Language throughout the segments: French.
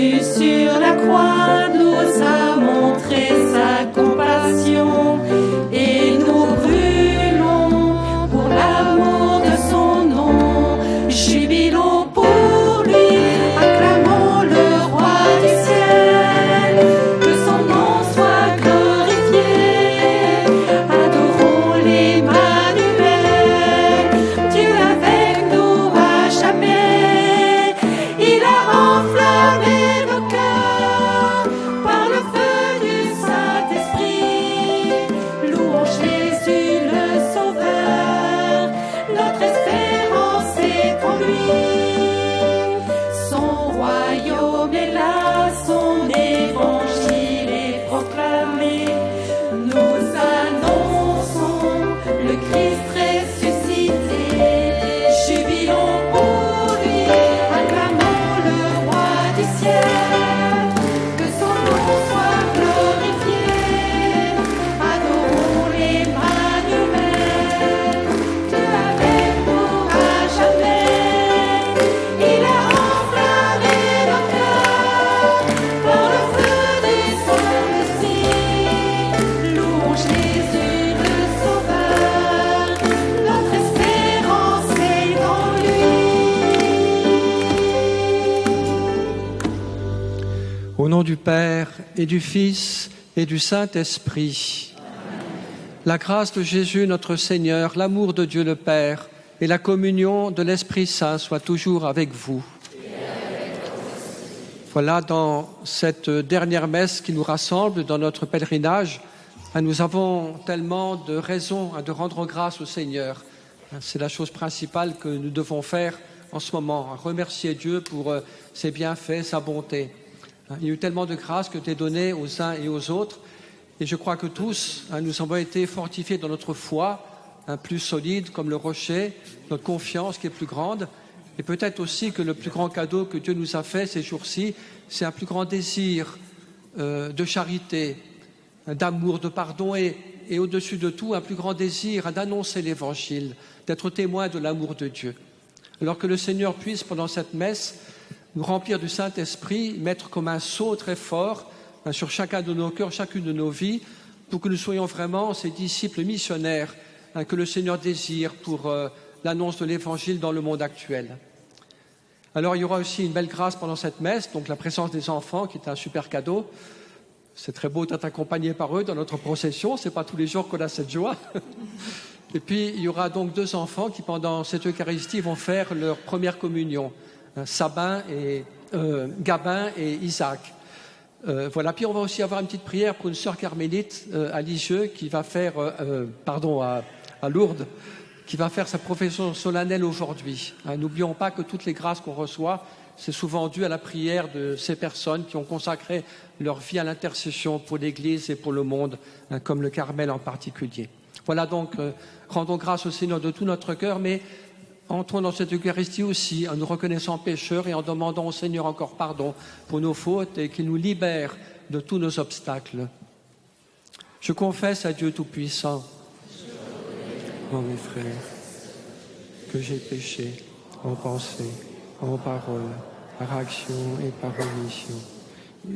Jésus sur la croix nous a montré sa compassion et nous brûlons pour l'amour de son nom. Jubilons pour lui, acclamons le roi du ciel, que son nom soit glorifié, adorons l'Emmanuel, Dieu avec nous à jamais. Il a enflammé nos cœurs par le feu du Saint-Esprit. Louons Jésus le Sauveur, notre espérance est en lui. Son royaume est là, son évangile est proclamé. Nous annonçons le Christ ressuscité. Jubilons pour lui, acclamons le roi du ciel, que son nom soit glorifié, adorons l'Emmanuel, Dieu avec nous à jamais. Il a enflammé nos cœurs par le feu du Saint-Esprit. Louons Jésus le Sauveur, notre espérance est en lui. Au nom du Père et du Fils et du Saint-Esprit, la grâce de Jésus notre Seigneur, l'amour de Dieu le Père et la communion de l'Esprit Saint soient toujours avec vous. Voilà, dans cette dernière messe qui nous rassemble dans notre pèlerinage, nous avons tellement de raisons de rendre grâce au Seigneur. C'est la chose principale que nous devons faire en ce moment, remercier Dieu pour ses bienfaits, sa bonté. Il y a eu tellement de grâce que tu as donné aux uns et aux autres, et je crois que tous, nous avons été fortifiés dans notre foi, plus solide comme le rocher, notre confiance qui est plus grande, et peut-être aussi que le plus grand cadeau que Dieu nous a fait ces jours-ci, c'est un plus grand désir de charité, d'amour, de pardon, et au-dessus de tout, un plus grand désir d'annoncer l'Évangile, d'être témoin de l'amour de Dieu. Alors que le Seigneur puisse, pendant cette messe, nous remplir du Saint-Esprit, mettre comme un sceau très fort sur chacun de nos cœurs, chacune de nos vies, pour que nous soyons vraiment ces disciples missionnaires que le Seigneur désire pour l'annonce de l'Évangile dans le monde actuel. Alors il y aura aussi une belle grâce pendant cette messe, donc la présence des enfants qui est un super cadeau. C'est très beau d'être accompagné par eux dans notre procession, c'est pas tous les jours qu'on a cette joie. Et puis il y aura donc 2 enfants qui pendant cette Eucharistie vont faire leur première communion, Gabin et Isaac. Voilà. Puis on va aussi avoir une petite prière pour une sœur carmélite à Lisieux qui va faire, à Lourdes, qui va faire sa profession solennelle aujourd'hui. N'oublions pas que toutes les grâces qu'on reçoit, c'est souvent dû à la prière de ces personnes qui ont consacré leur vie à l'intercession pour l'Église et pour le monde, comme le Carmel en particulier. Voilà donc, rendons grâce au Seigneur de tout notre cœur, mais entrons dans cette Eucharistie aussi en nous reconnaissant pécheurs et en demandant au Seigneur encore pardon pour nos fautes et qu'il nous libère de tous nos obstacles. Je confesse à Dieu Tout-Puissant, mes frères, que j'ai péché en pensée, en parole, par action et par omission.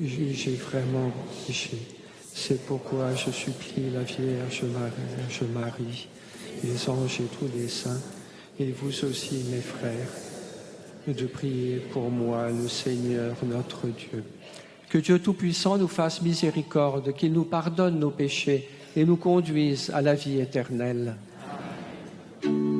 J'ai vraiment péché. C'est pourquoi je supplie la Vierge Marie, les anges et tous les saints, et vous aussi, mes frères, de prier pour moi, le Seigneur notre Dieu. Que Dieu Tout-Puissant nous fasse miséricorde, qu'il nous pardonne nos péchés et nous conduise à la vie éternelle. Kyrie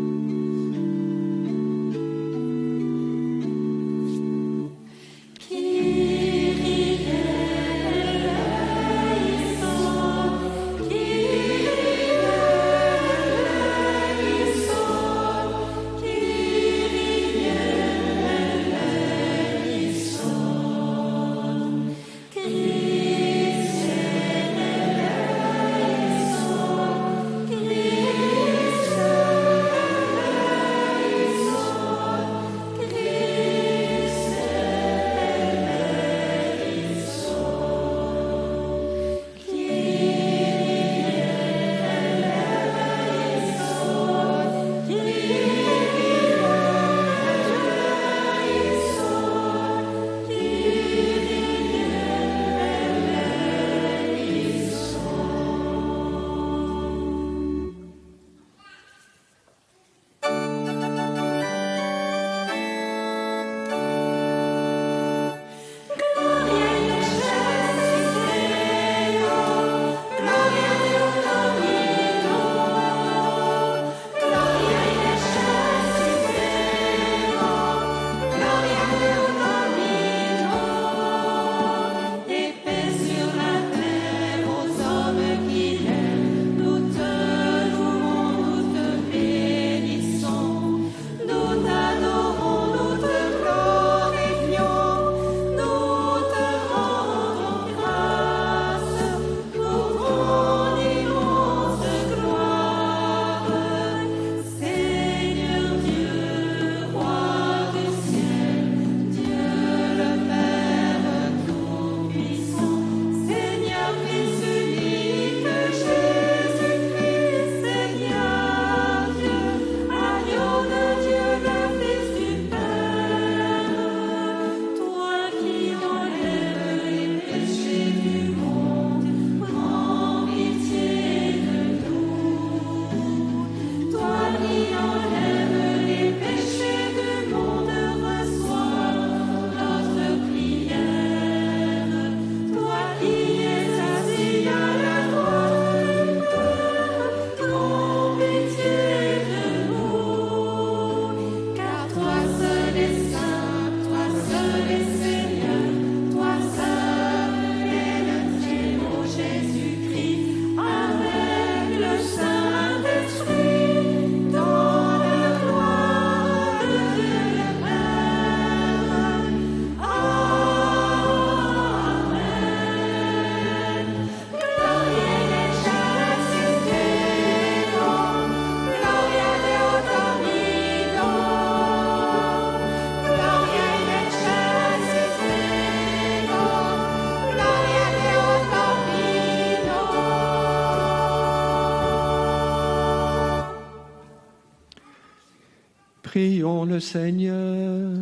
Prions le Seigneur.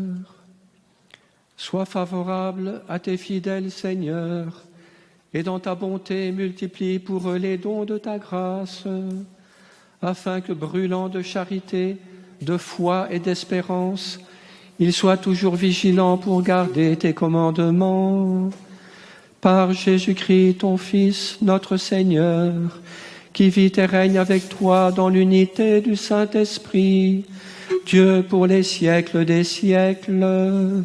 Sois favorable à tes fidèles, Seigneur, et dans ta bonté multiplie pour eux les dons de ta grâce, afin que, brûlant de charité, de foi et d'espérance, ils soient toujours vigilants pour garder tes commandements. Par Jésus-Christ, ton Fils, notre Seigneur, qui vit et règne avec toi dans l'unité du Saint-Esprit, Dieu pour les siècles des siècles.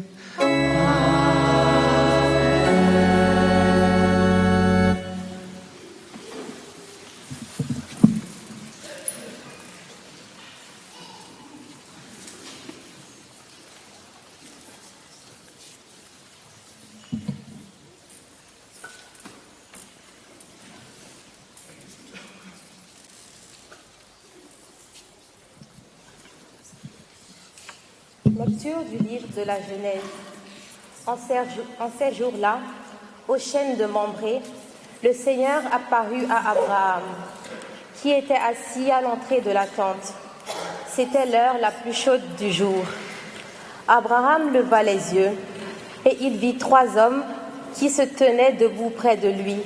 Lecture du livre de la Genèse. En ces jours-là, au chêne de Mambré, le Seigneur apparut à Abraham, qui était assis à l'entrée de la tente. C'était l'heure la plus chaude du jour. Abraham leva les yeux, et il vit 3 hommes qui se tenaient debout près de lui.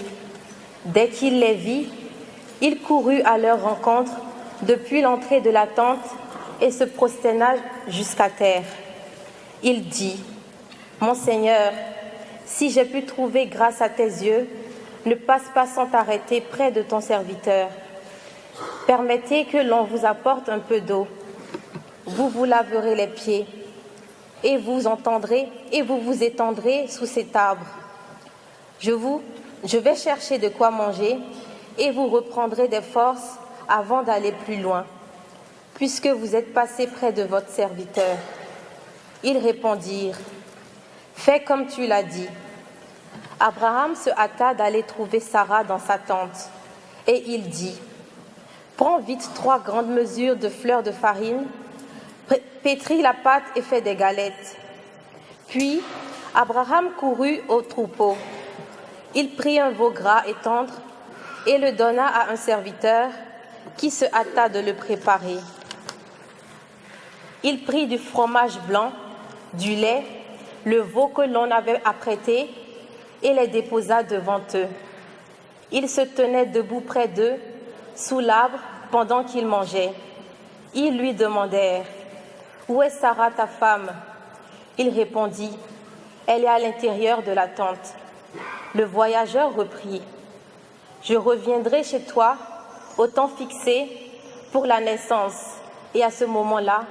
Dès qu'il les vit, il courut à leur rencontre depuis l'entrée de la tente et se prosterna jusqu'à terre. Il dit : Mon Seigneur, si j'ai pu trouver grâce à tes yeux, ne passe pas sans t'arrêter près de ton serviteur. Permettez que l'on vous apporte un peu d'eau. Vous vous laverez les pieds et vous vous étendrez sous cet arbre. Je vais chercher de quoi manger et vous reprendrez des forces avant d'aller plus loin, puisque vous êtes passé près de votre serviteur. Ils répondirent : Fais comme tu l'as dit. Abraham se hâta d'aller trouver Sarah dans sa tente, et il dit : Prends vite 3 grandes mesures de fleur de farine, pétris la pâte et fais des galettes. Puis Abraham courut au troupeau. Il prit un veau gras et tendre et le donna à un serviteur qui se hâta de le préparer. Il prit du fromage blanc, du lait, le veau que l'on avait apprêté et les déposa devant eux. Il se tenait debout près d'eux, sous l'arbre, pendant qu'ils mangeaient. Ils lui demandèrent : Où est Sarah, ta femme ? Il répondit : Elle est à l'intérieur de la tente. Le voyageur reprit : Je reviendrai chez toi au temps fixé pour la naissance, et à ce moment-là,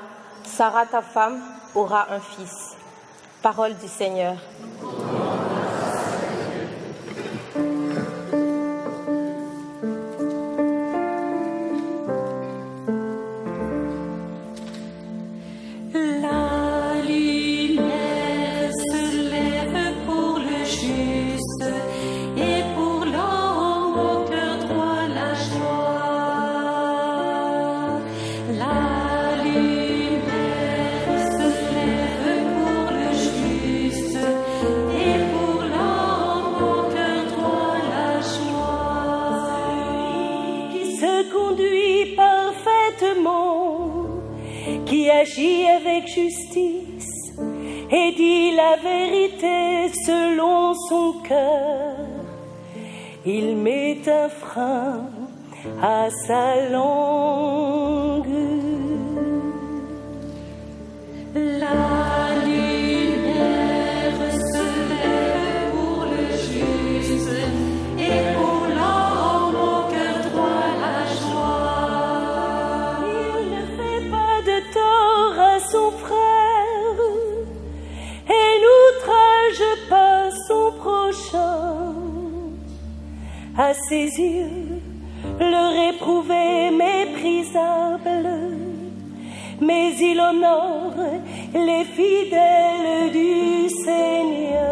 Sarah, ta femme, aura un fils. Parole du Seigneur. La lumière se lève pour le juste et pour l'homme au cœur droit la joie. La lumière se lève pour le juste et pour l'homme au cœur droit la joie. Qui se conduit parfaitement, qui agit avec justice et dit la vérité selon son cœur. Il met un frein à sa langue. La lumière se lève pour le juste et pour l'homme au cœur droit la joie. Il ne fait pas de tort à son frère et n'outrage pas son prochain. À ses yeux, le réprouvé est méprisable, mais il honore les fidèles du Seigneur.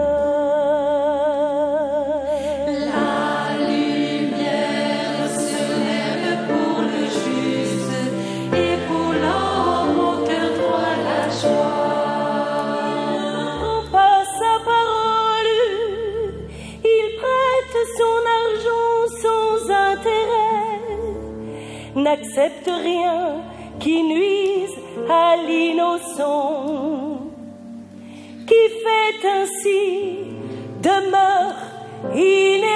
La lumière se lève pour le juste et pour l'homme au cœur droit la joie. Prend pas sa parole, il prête son argent sans intérêt, n'accepte rien qui nuise à l'innocent, qui fait ainsi demeure inébranlable.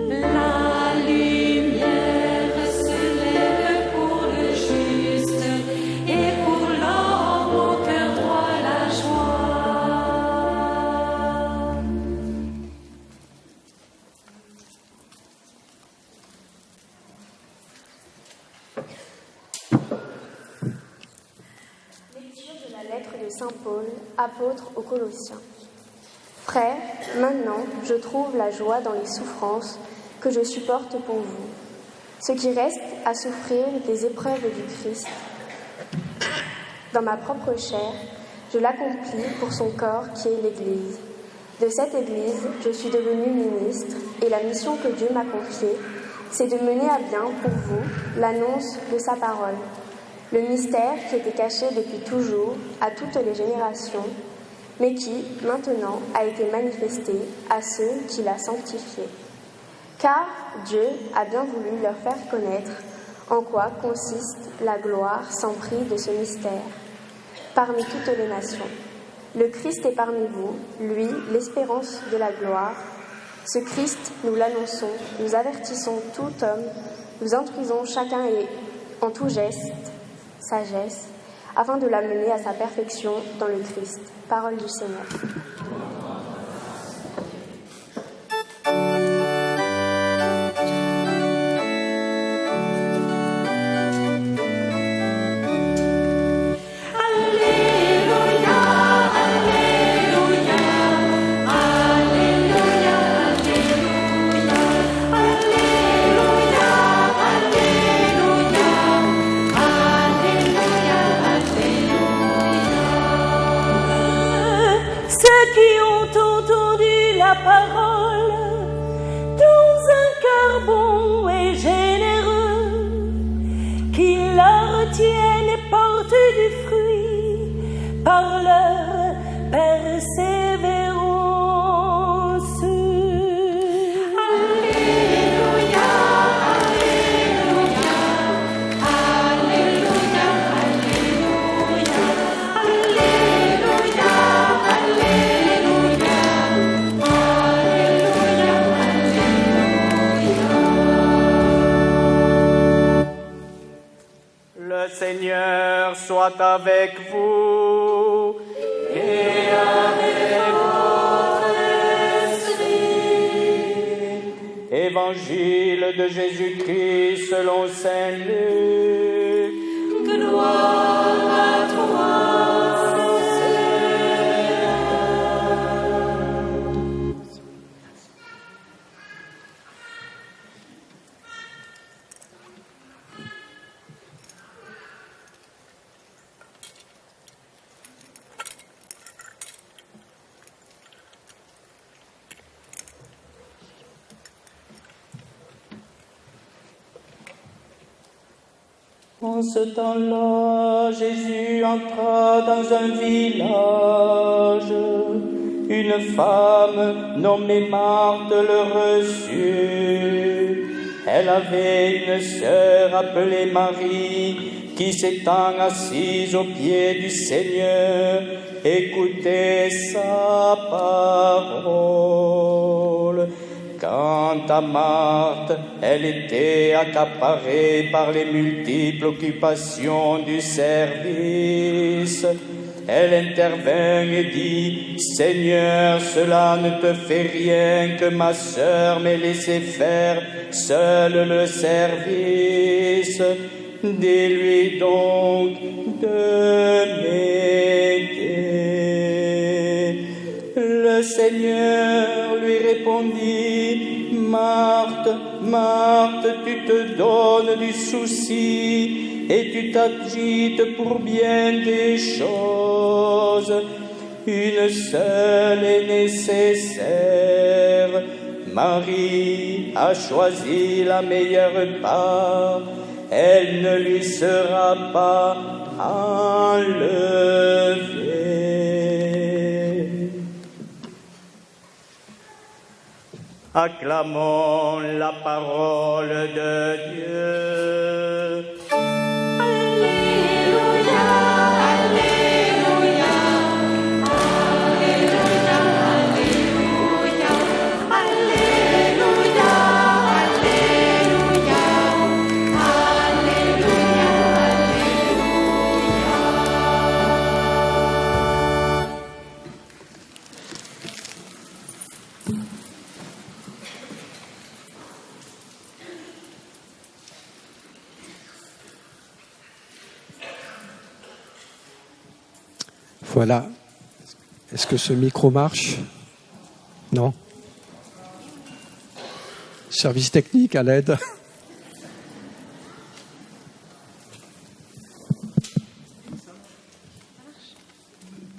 La lumière se lève pour le juste et pour l'homme au cœur droit la joie. Lecture de la lettre de Saint Paul, apôtre aux Colossiens. Frères, maintenant je trouve la joie dans les souffrances que je supporte pour vous. Ce qui reste à souffrir des épreuves du Christ. Dans ma propre chair, je l'accomplis pour son corps qui est l'Église. De cette Église, je suis devenu ministre et la mission que Dieu m'a confiée, c'est de mener à bien pour vous l'annonce de sa parole. Le mystère qui était caché depuis toujours à toutes les générations, mais qui, maintenant, a été manifesté à ceux qui l'a sanctifié. Car Dieu a bien voulu leur faire connaître en quoi consiste la gloire sans prix de ce mystère. Parmi toutes les nations, le Christ est parmi vous, lui, l'espérance de la gloire. Ce Christ, nous l'annonçons, nous avertissons tout homme, nous instruisons chacun et en tout geste, sagesse, afin de l'amener à sa perfection dans le Christ. Parole du Seigneur. Ceux qui ont entendu la parole dans un cœur bon et généreux, qui la retiennent et portent du fruit par leur persévérance. Alléluia, Alléluia, Alléluia, Alléluia, Alléluia, Le Seigneur soit avec vous et avec votre esprit. Évangile de Jésus-Christ selon Saint Luc. gloire à toi, En ce temps-là, Jésus entra dans un village. Une femme nommée Marthe le reçut. Elle avait une sœur appelée Marie qui s'étant assise aux pieds du Seigneur, écoutait sa parole. Quant à Marthe, elle était accaparée par les multiples occupations du service. Elle intervint et dit: Seigneur, cela ne te fait rien que ma sœur m'ait laissé faire seul le service. Dis-lui donc de m'aider. Le Seigneur lui répondit: Marthe, Marthe, tu te donnes du souci et tu t'agites pour bien des choses. Une seule est nécessaire. Marie a choisi la meilleure part. Elle ne lui sera pas enlevée. Acclamons la parole de Dieu. Voilà. Est-ce que ce micro marche? Non. Service technique à l'aide.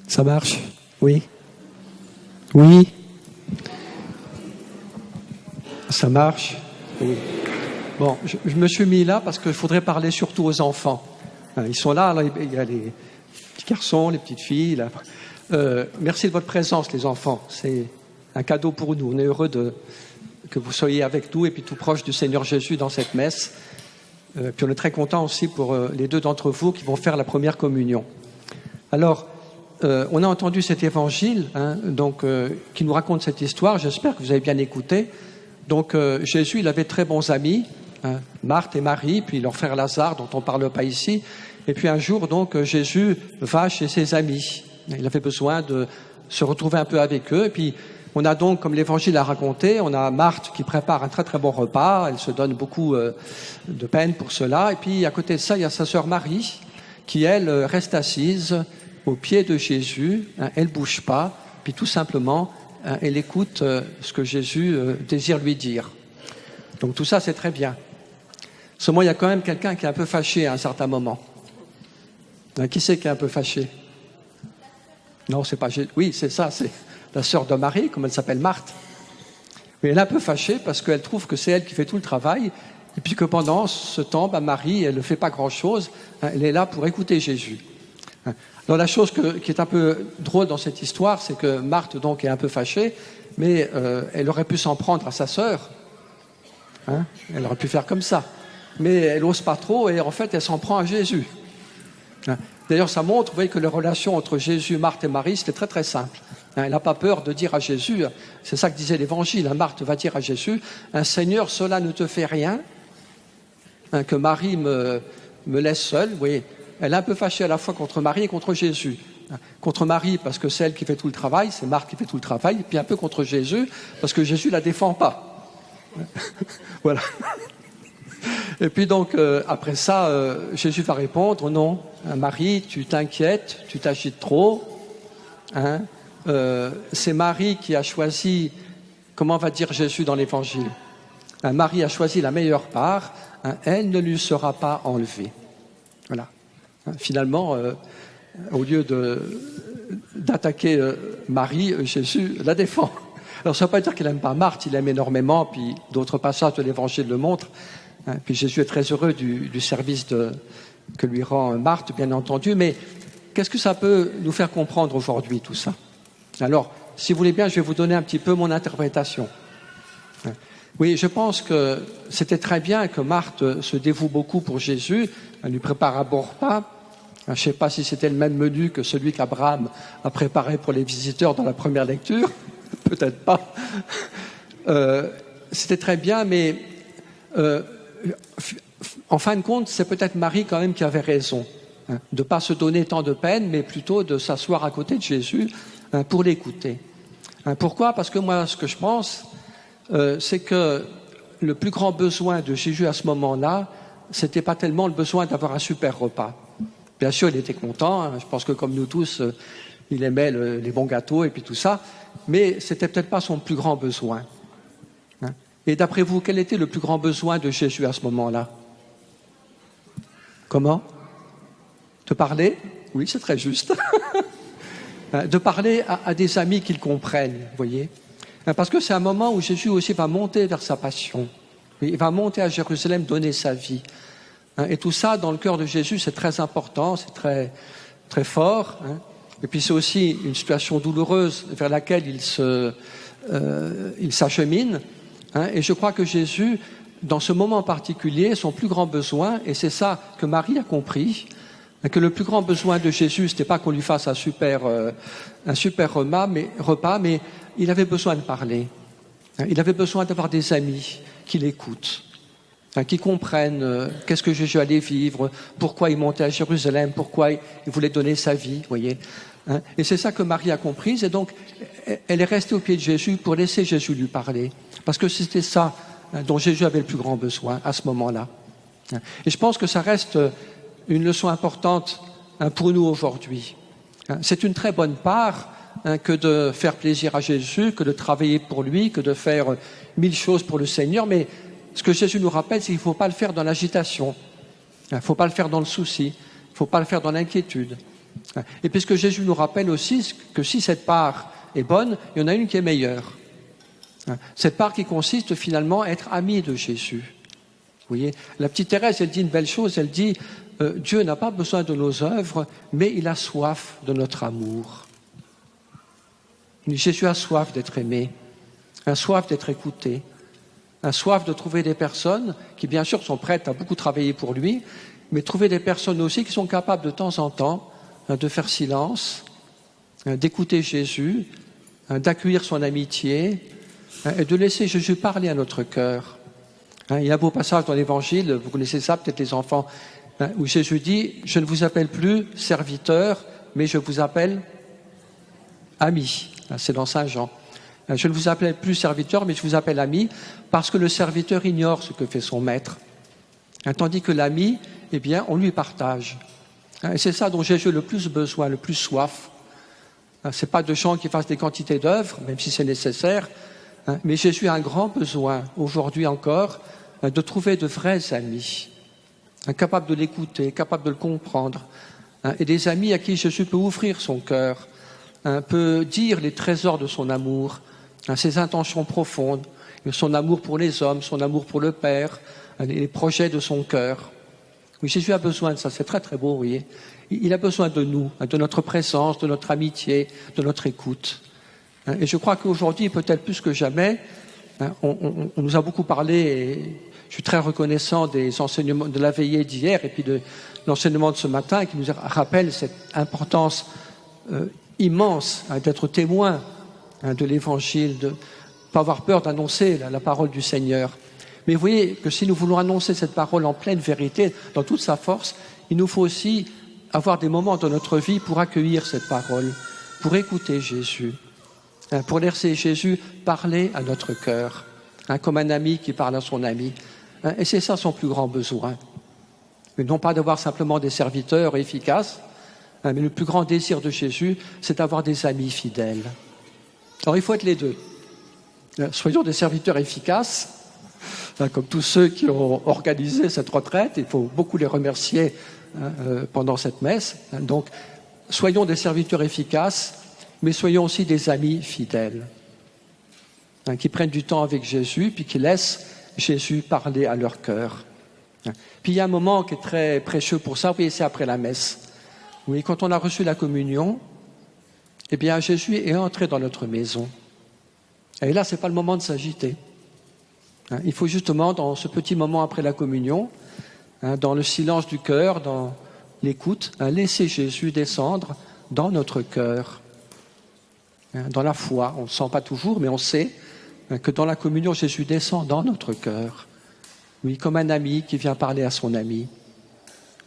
Ça marche? Oui. Oui. Ça marche? Oui. Bon, je me suis mis là parce qu'il faudrait parler surtout aux enfants. Ils sont là, il y a les petits garçons, les petites filles. Là. Merci de votre présence, les enfants. C'est un cadeau pour nous. On est heureux que vous soyez avec nous et puis tout proche du Seigneur Jésus dans cette messe. Puis on est très content aussi pour les deux d'entre vous qui vont faire la première communion. Alors, on a entendu cet évangile qui nous raconte cette histoire. J'espère que vous avez bien écouté. Donc, Jésus, il avait très bons amis, Marthe et Marie, puis leur frère Lazare, dont on ne parle pas ici. Et puis un jour, donc, Jésus va chez ses amis. Il avait besoin de se retrouver un peu avec eux. Et puis, on a donc, comme l'Évangile a raconté, on a Marthe qui prépare un très très bon repas. Elle se donne beaucoup de peine pour cela. Et puis, à côté de ça, il y a sa sœur Marie, qui, elle, reste assise au pied de Jésus. Elle ne bouge pas. Puis, tout simplement, elle écoute ce que Jésus désire lui dire. Donc, tout ça, c'est très bien. Seulement, il y a quand même quelqu'un qui est un peu fâché à un certain moment. Qui c'est qui est un peu fâché? Non, c'est pas Jésus. Oui, c'est ça, c'est la sœur de Marie, comme elle s'appelle Marthe. Mais elle est un peu fâchée parce qu'elle trouve que c'est elle qui fait tout le travail et puis que pendant ce temps, Marie, elle ne fait pas grand-chose. Elle est là pour écouter Jésus. Alors la chose qui est un peu drôle dans cette histoire, c'est que Marthe donc est un peu fâchée, mais elle aurait pu s'en prendre à sa sœur. Elle aurait pu faire comme ça. Mais elle n'ose pas trop et en fait, elle s'en prend à Jésus. D'ailleurs, ça montre, vous voyez, que la relation entre Jésus, Marthe et Marie, c'était très très simple. Elle n'a pas peur de dire à Jésus, c'est ça que disait l'Évangile, Marthe va dire à Jésus, Seigneur, cela ne te fait rien, que Marie me laisse seule. Vous voyez, elle est un peu fâchée à la fois contre Marie et contre Jésus. Contre Marie, parce que c'est elle qui fait tout le travail, c'est Marthe qui fait tout le travail, et puis un peu contre Jésus, parce que Jésus ne la défend pas. Voilà. Et puis donc, après ça, Jésus va répondre, non, Marie, tu t'inquiètes, tu t'agites trop. C'est Marie qui a choisi, comment va dire Jésus dans l'Évangile? Marie a choisi la meilleure part, elle ne lui sera pas enlevée. Voilà. Finalement, au lieu d'attaquer Marie, Jésus la défend. Alors ça ne veut pas dire qu'il n'aime pas Marthe, il l'aime énormément, puis d'autres passages de l'Évangile le montrent. Puis Jésus est très heureux du service que lui rend Marthe, bien entendu. Mais qu'est-ce que ça peut nous faire comprendre aujourd'hui, tout ça? Alors, si vous voulez bien, je vais vous donner un petit peu mon interprétation. Oui, je pense que c'était très bien que Marthe se dévoue beaucoup pour Jésus. Elle lui prépare un bon repas. Je ne sais pas si c'était le même menu que celui qu'Abraham a préparé pour les visiteurs dans la première lecture. Peut-être pas. C'était très bien, mais en fin de compte, c'est peut-être Marie quand même qui avait raison. De ne pas se donner tant de peine, mais plutôt de s'asseoir à côté de Jésus pour l'écouter. Pourquoi? Parce que moi, ce que je pense, c'est que le plus grand besoin de Jésus à ce moment-là, c'était pas tellement le besoin d'avoir un super repas. Bien sûr, il était content, je pense que comme nous tous, il aimait les bons gâteaux et puis tout ça, mais c'était peut-être pas son plus grand besoin. Et d'après vous, quel était le plus grand besoin de Jésus à ce moment-là? Comment? De parler? Oui, c'est très juste. De parler à des amis qu'il comprenne, vous voyez. Parce que c'est un moment où Jésus aussi va monter vers sa passion. Il va monter à Jérusalem, donner sa vie. Et tout ça, dans le cœur de Jésus, c'est très important, c'est très, très fort. Et puis c'est aussi une situation douloureuse vers laquelle il s'achemine. Et je crois que Jésus, dans ce moment particulier, son plus grand besoin, et c'est ça que Marie a compris, que le plus grand besoin de Jésus, ce n'était pas qu'on lui fasse un super repas, mais il avait besoin de parler. Il avait besoin d'avoir des amis qui l'écoutent, qui comprennent qu'est-ce que Jésus allait vivre, pourquoi il montait à Jérusalem, pourquoi il voulait donner sa vie, vous voyez. Et c'est ça que Marie a compris, et donc elle est restée au pied de Jésus pour laisser Jésus lui parler, parce que c'était ça dont Jésus avait le plus grand besoin à ce moment-là. Et je pense que ça reste une leçon importante pour nous aujourd'hui. C'est une très bonne part que de faire plaisir à Jésus, que de travailler pour lui, que de faire 1000 choses pour le Seigneur, mais ce que Jésus nous rappelle, c'est qu'il ne faut pas le faire dans l'agitation, il ne faut pas le faire dans le souci, il ne faut pas le faire dans l'inquiétude. Et puisque Jésus nous rappelle aussi que si cette part est bonne, il y en a une qui est meilleure. Cette part qui consiste finalement à être ami de Jésus. Vous voyez, la petite Thérèse, elle dit une belle chose, elle dit Dieu n'a pas besoin de nos œuvres, mais il a soif de notre amour. Jésus a soif d'être aimé, a soif d'être écouté, a soif de trouver des personnes qui, bien sûr, sont prêtes à beaucoup travailler pour lui, mais trouver des personnes aussi qui sont capables de temps en temps de faire silence, d'écouter Jésus, d'accueillir son amitié et de laisser Jésus parler à notre cœur. Il y a un beau passage dans l'Évangile, vous connaissez ça peut-être les enfants, où Jésus dit « Je ne vous appelle plus serviteur, mais je vous appelle ami ». C'est dans Saint Jean. Je ne vous appelle plus serviteur, mais je vous appelle ami, parce que le serviteur ignore ce que fait son maître. Tandis que l'ami, eh bien, on lui partage. Et c'est ça dont Jésus a le plus besoin, le plus soif. Ce n'est pas de gens qui fassent des quantités d'œuvres, même si c'est nécessaire, mais Jésus a un grand besoin, aujourd'hui encore, de trouver de vrais amis, capables de l'écouter, capables de le comprendre, et des amis à qui Jésus peut ouvrir son cœur, peut dire les trésors de son amour, ses intentions profondes, son amour pour les hommes, son amour pour le Père, les projets de son cœur. Oui, Jésus a besoin de ça, c'est très très beau, vous voyez. Il a besoin de nous, de notre présence, de notre amitié, de notre écoute. Et je crois qu'aujourd'hui, peut-être plus que jamais, on nous a beaucoup parlé, et je suis très reconnaissant des enseignements de la veillée d'hier et puis de l'enseignement de ce matin qui nous rappelle cette importance immense d'être témoin de l'Évangile, de ne pas avoir peur d'annoncer la parole du Seigneur. Mais vous voyez que si nous voulons annoncer cette parole en pleine vérité, dans toute sa force, il nous faut aussi avoir des moments dans notre vie pour accueillir cette parole, pour écouter Jésus, pour laisser Jésus parler à notre cœur, comme un ami qui parle à son ami. Et c'est ça son plus grand besoin. Non pas d'avoir simplement des serviteurs efficaces, mais le plus grand désir de Jésus, c'est d'avoir des amis fidèles. Alors il faut être les deux. Soyons des serviteurs efficaces, comme tous ceux qui ont organisé cette retraite. Il faut beaucoup les remercier pendant cette messe. Donc, soyons des serviteurs efficaces, mais soyons aussi des amis fidèles, qui prennent du temps avec Jésus, puis qui laissent Jésus parler à leur cœur. Puis il y a un moment qui est très précieux pour ça, vous voyez, c'est après la messe. Oui, quand on a reçu la communion, eh bien Jésus est entré dans notre maison. Et là, ce n'est pas le moment de s'agiter. Il faut justement, dans ce petit moment après la communion, dans le silence du cœur, dans l'écoute, laisser Jésus descendre dans notre cœur. Dans la foi, on ne le sent pas toujours, mais on sait que dans la communion, Jésus descend dans notre cœur. Oui, comme un ami qui vient parler à son ami.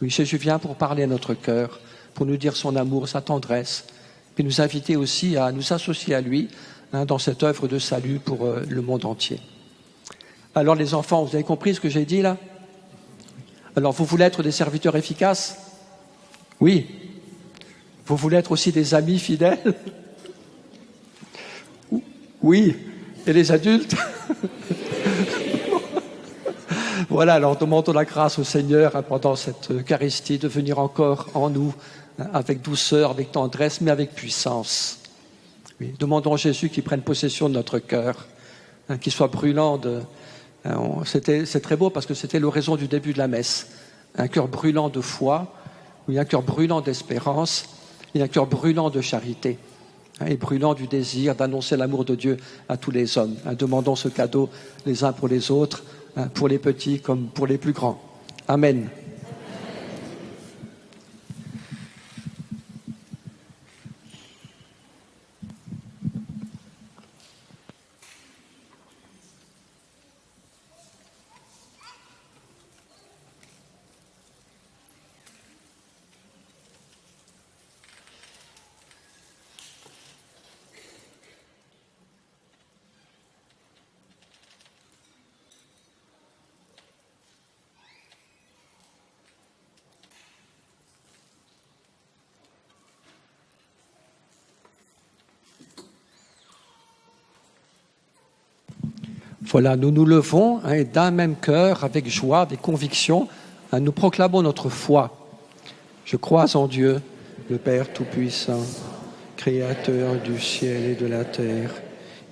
Oui, Jésus vient pour parler à notre cœur, pour nous dire son amour, sa tendresse, puis nous inviter aussi à nous associer à lui dans cette œuvre de salut pour le monde entier. Alors les enfants, vous avez compris ce que j'ai dit là? Alors vous voulez être des serviteurs efficaces? Oui. Vous voulez être aussi des amis fidèles? Oui. Et les adultes? Voilà, alors demandons la grâce au Seigneur pendant cette Eucharistie de venir encore en nous avec douceur, avec tendresse, mais avec puissance. Oui, demandons à Jésus qu'il prenne possession de notre cœur, qu'il soit brûlant de... C'est très beau parce que c'était l'oraison du début de la messe. Un cœur brûlant de foi, oui, un cœur brûlant d'espérance et un cœur brûlant de charité. et brûlant du désir d'annoncer l'amour de Dieu à tous les hommes. Demandons ce cadeau les uns pour les autres, pour les petits comme pour les plus grands. Amen. Voilà, nous nous levons et d'un même cœur, avec joie, avec conviction, nous proclamons notre foi. Je crois en Dieu, le Père Tout-Puissant, Créateur du ciel et de la terre,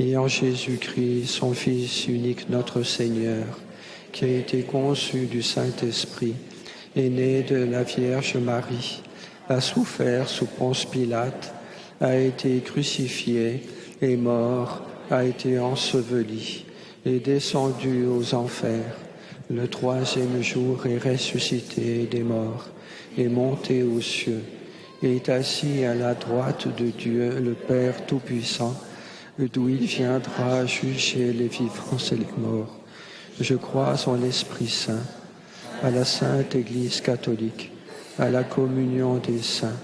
et en Jésus-Christ, son Fils unique, notre Seigneur, qui a été conçu du Saint-Esprit, est né de la Vierge Marie, a souffert sous Ponce Pilate, a été crucifié, est mort, a été enseveli, est descendu aux enfers, le troisième jour est ressuscité des morts, est monté aux cieux, est assis à la droite de Dieu, le Père Tout-Puissant, d'où il viendra juger les vivants et les morts. Je crois en l'Esprit Saint, à la Sainte Église catholique, à la communion des saints,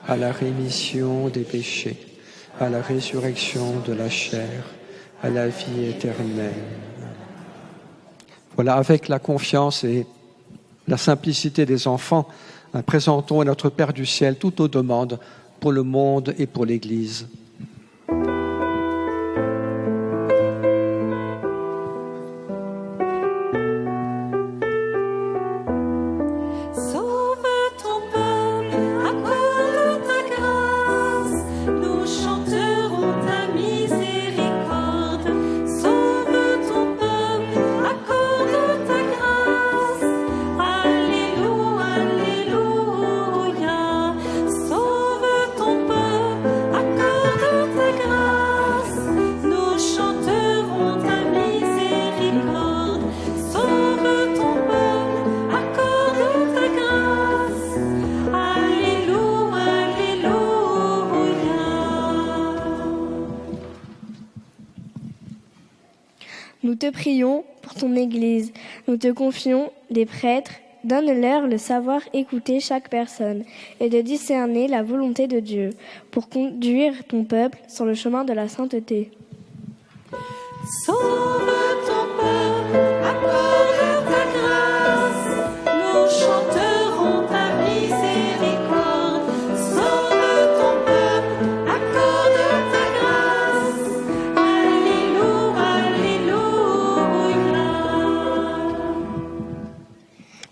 à la rémission des péchés, à la résurrection de la chair, à la vie éternelle. Voilà, avec la confiance et la simplicité des enfants, présentons à notre Père du ciel toutes nos demandes pour le monde et pour l'Église. Nous te prions pour ton Église. Nous te confions les prêtres. Donne-leur le savoir écouter chaque personne et de discerner la volonté de Dieu pour conduire ton peuple sur le chemin de la sainteté. Sauve ton peuple, accorde ta grâce. Nous chanterons ta miséricorde. Sauve ton peuple, accorde ta grâce. Alléluia, alléluia.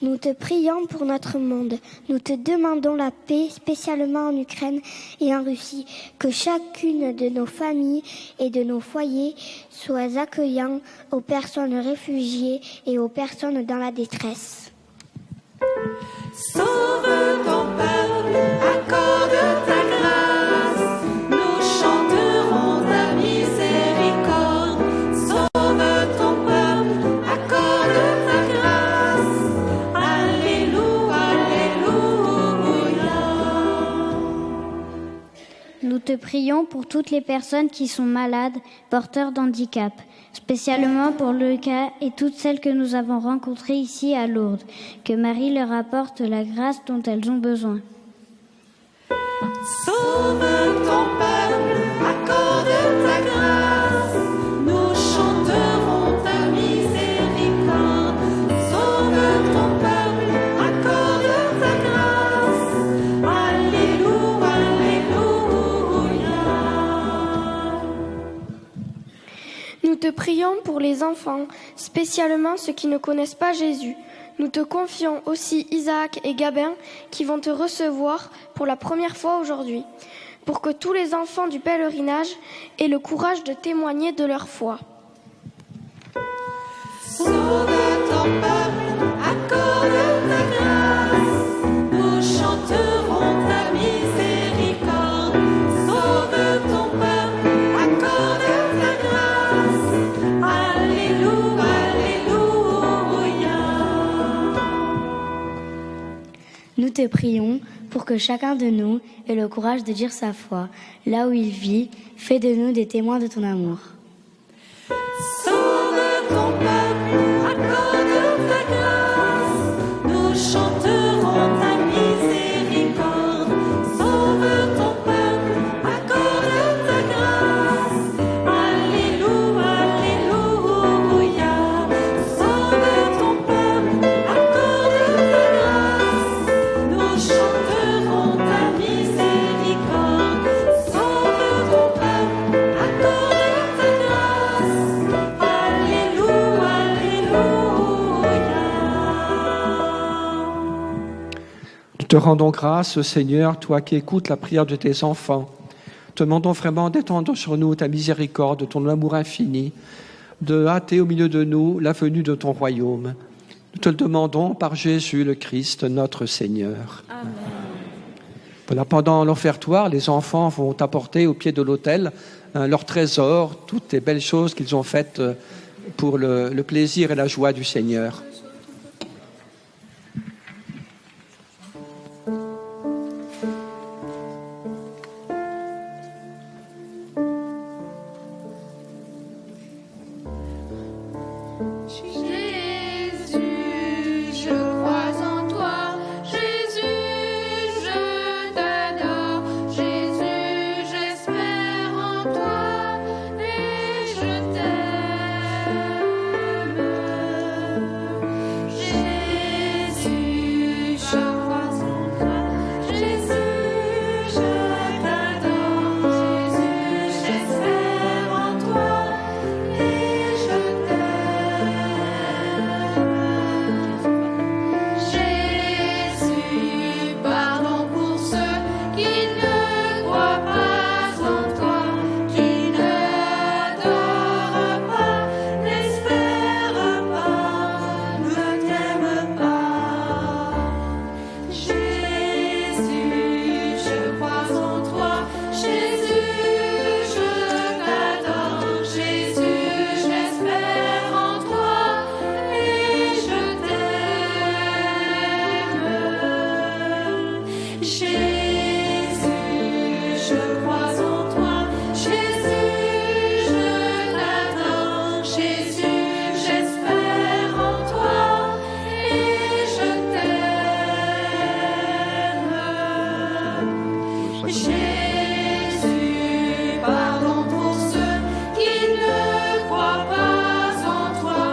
Nous te prions pour notre monde. Nous te demandons la paix, spécialement en Ukraine et en Russie. Que chacune de nos familles et de nos foyers soit accueillant aux personnes réfugiées et aux personnes dans la détresse. Sauve ton peuple, accorde ta grâce. Nous chanterons ta miséricorde. Sauve ton peuple, accorde ta grâce. Alléluia, alléluia. Nous te prions pour toutes les personnes qui sont malades, porteurs d'handicap, spécialement pour Lucas et toutes celles que nous avons rencontrées ici à Lourdes. Que Marie leur apporte la grâce dont elles ont besoin. Sauve ton peuple, accorde ta grâce. Nous chanterons ta miséricorde. Sauve ton peuple, accorde ta grâce. Alléluia, alléluia. Nous te prions pour les enfants, spécialement ceux qui ne connaissent pas Jésus. Nous te confions aussi Isaac et Gabin qui vont te recevoir pour la première fois aujourd'hui, pour que tous les enfants du pèlerinage aient le courage de témoigner de leur foi. Sauve ton peuple, accorde ta grâce. Nous chanterons ta miséricorde. Sauve ton te prions pour que chacun de nous ait le courage de dire sa foi. Là où il vit, fais de nous des témoins de ton amour. Sauve ton peuple, accorde ta grâce, nous chanterons ta miséricorde. Sauve ton peuple, accorde ta grâce, Alléluia, Alléluia. Sauve ton peuple, accorde ta grâce, nous chanterons ta miséricorde. Sauve ton peuple, accorde ta grâce, Alléluia, Alléluia. Nous te rendons grâce, Seigneur, toi qui écoutes la prière de tes enfants. Te demandons vraiment d'étendre sur nous ta miséricorde, ton amour infini, de hâter au milieu de nous la venue de ton royaume. Nous te le demandons par Jésus le Christ, notre Seigneur. Amen. Voilà, pendant l'offertoire, les enfants vont apporter au pied de l'autel leur trésor, toutes les belles choses qu'ils ont faites pour le plaisir et la joie du Seigneur. Jésus, je crois en toi. Jésus, je t'adore. Jésus, j'espère en toi et je t'aime. Jésus, je crois en toi. Jésus, je t'adore. Jésus, j'espère en toi et je Jésus, pardon pour ceux qui ne croient pas en toi, qui n'adorent pas, n'espèrent pas, ne t'aiment pas. Jésus, je crois en toi. Jésus, je t'adore. Jésus, j'espère en toi et je t'aime. Jésus, je crois en toi. Jésus, je t'adore. Jésus, j'espère en toi et je t'aime. Jésus, pardon pour ceux qui ne croient pas en toi,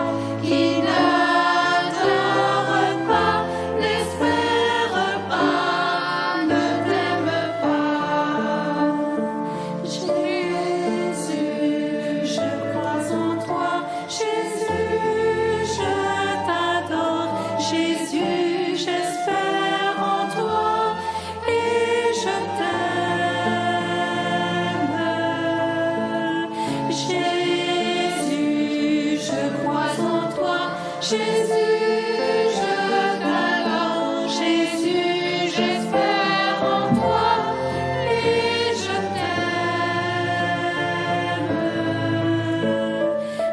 qui n'adorent pas, n'espèrent pas, ne t'aiment pas. Jésus, je crois en toi. Jésus, je t'adore. Jésus, j'espère en toi et je t'aime. Jésus, je crois en toi. Jésus, je t'adore. Jésus, j'espère en toi et je t'aime.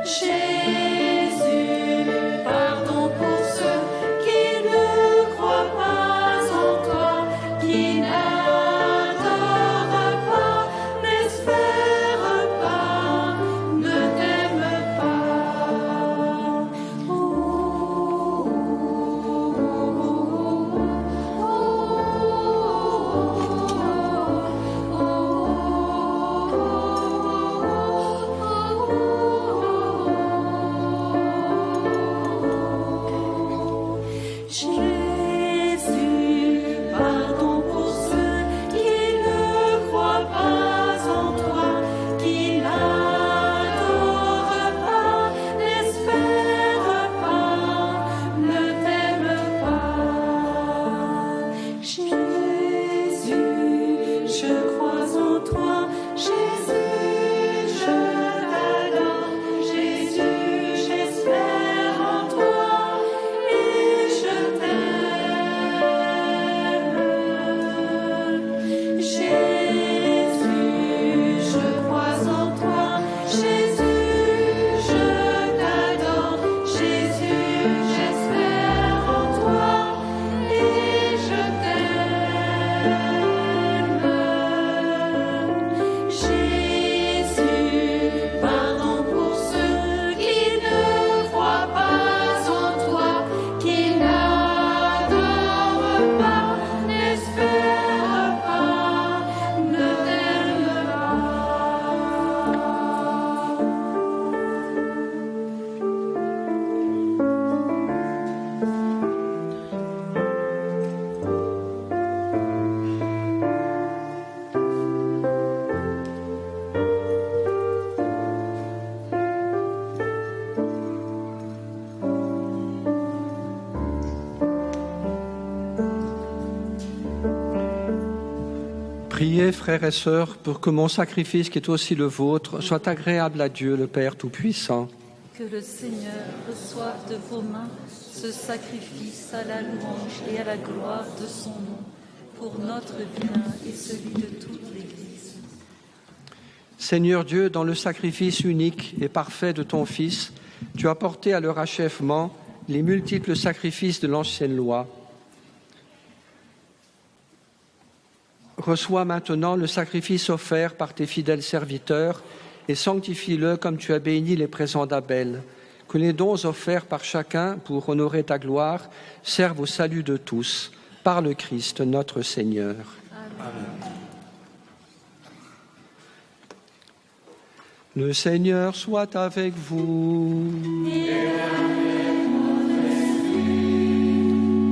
Jésus, pardon pour ceux qui ne croient pas en toi, qui n'adorent pas, n'espèrent pas, ne t'aiment pas. Oh, Priez, frères et sœurs, pour que mon sacrifice, qui est aussi le vôtre, soit agréable à Dieu, le Père Tout-Puissant. Que le Seigneur reçoive de vos mains ce sacrifice à la louange et à la gloire de son nom, pour notre bien et celui de toute l'Église. Seigneur Dieu, dans le sacrifice unique et parfait de ton Fils, tu as porté à leur achèvement les multiples sacrifices de l'ancienne loi. Reçois maintenant le sacrifice offert par tes fidèles serviteurs et sanctifie-le comme tu as béni les présents d'Abel. Que les dons offerts par chacun pour honorer ta gloire servent au salut de tous, par le Christ notre Seigneur. Amen. Le Seigneur soit avec vous.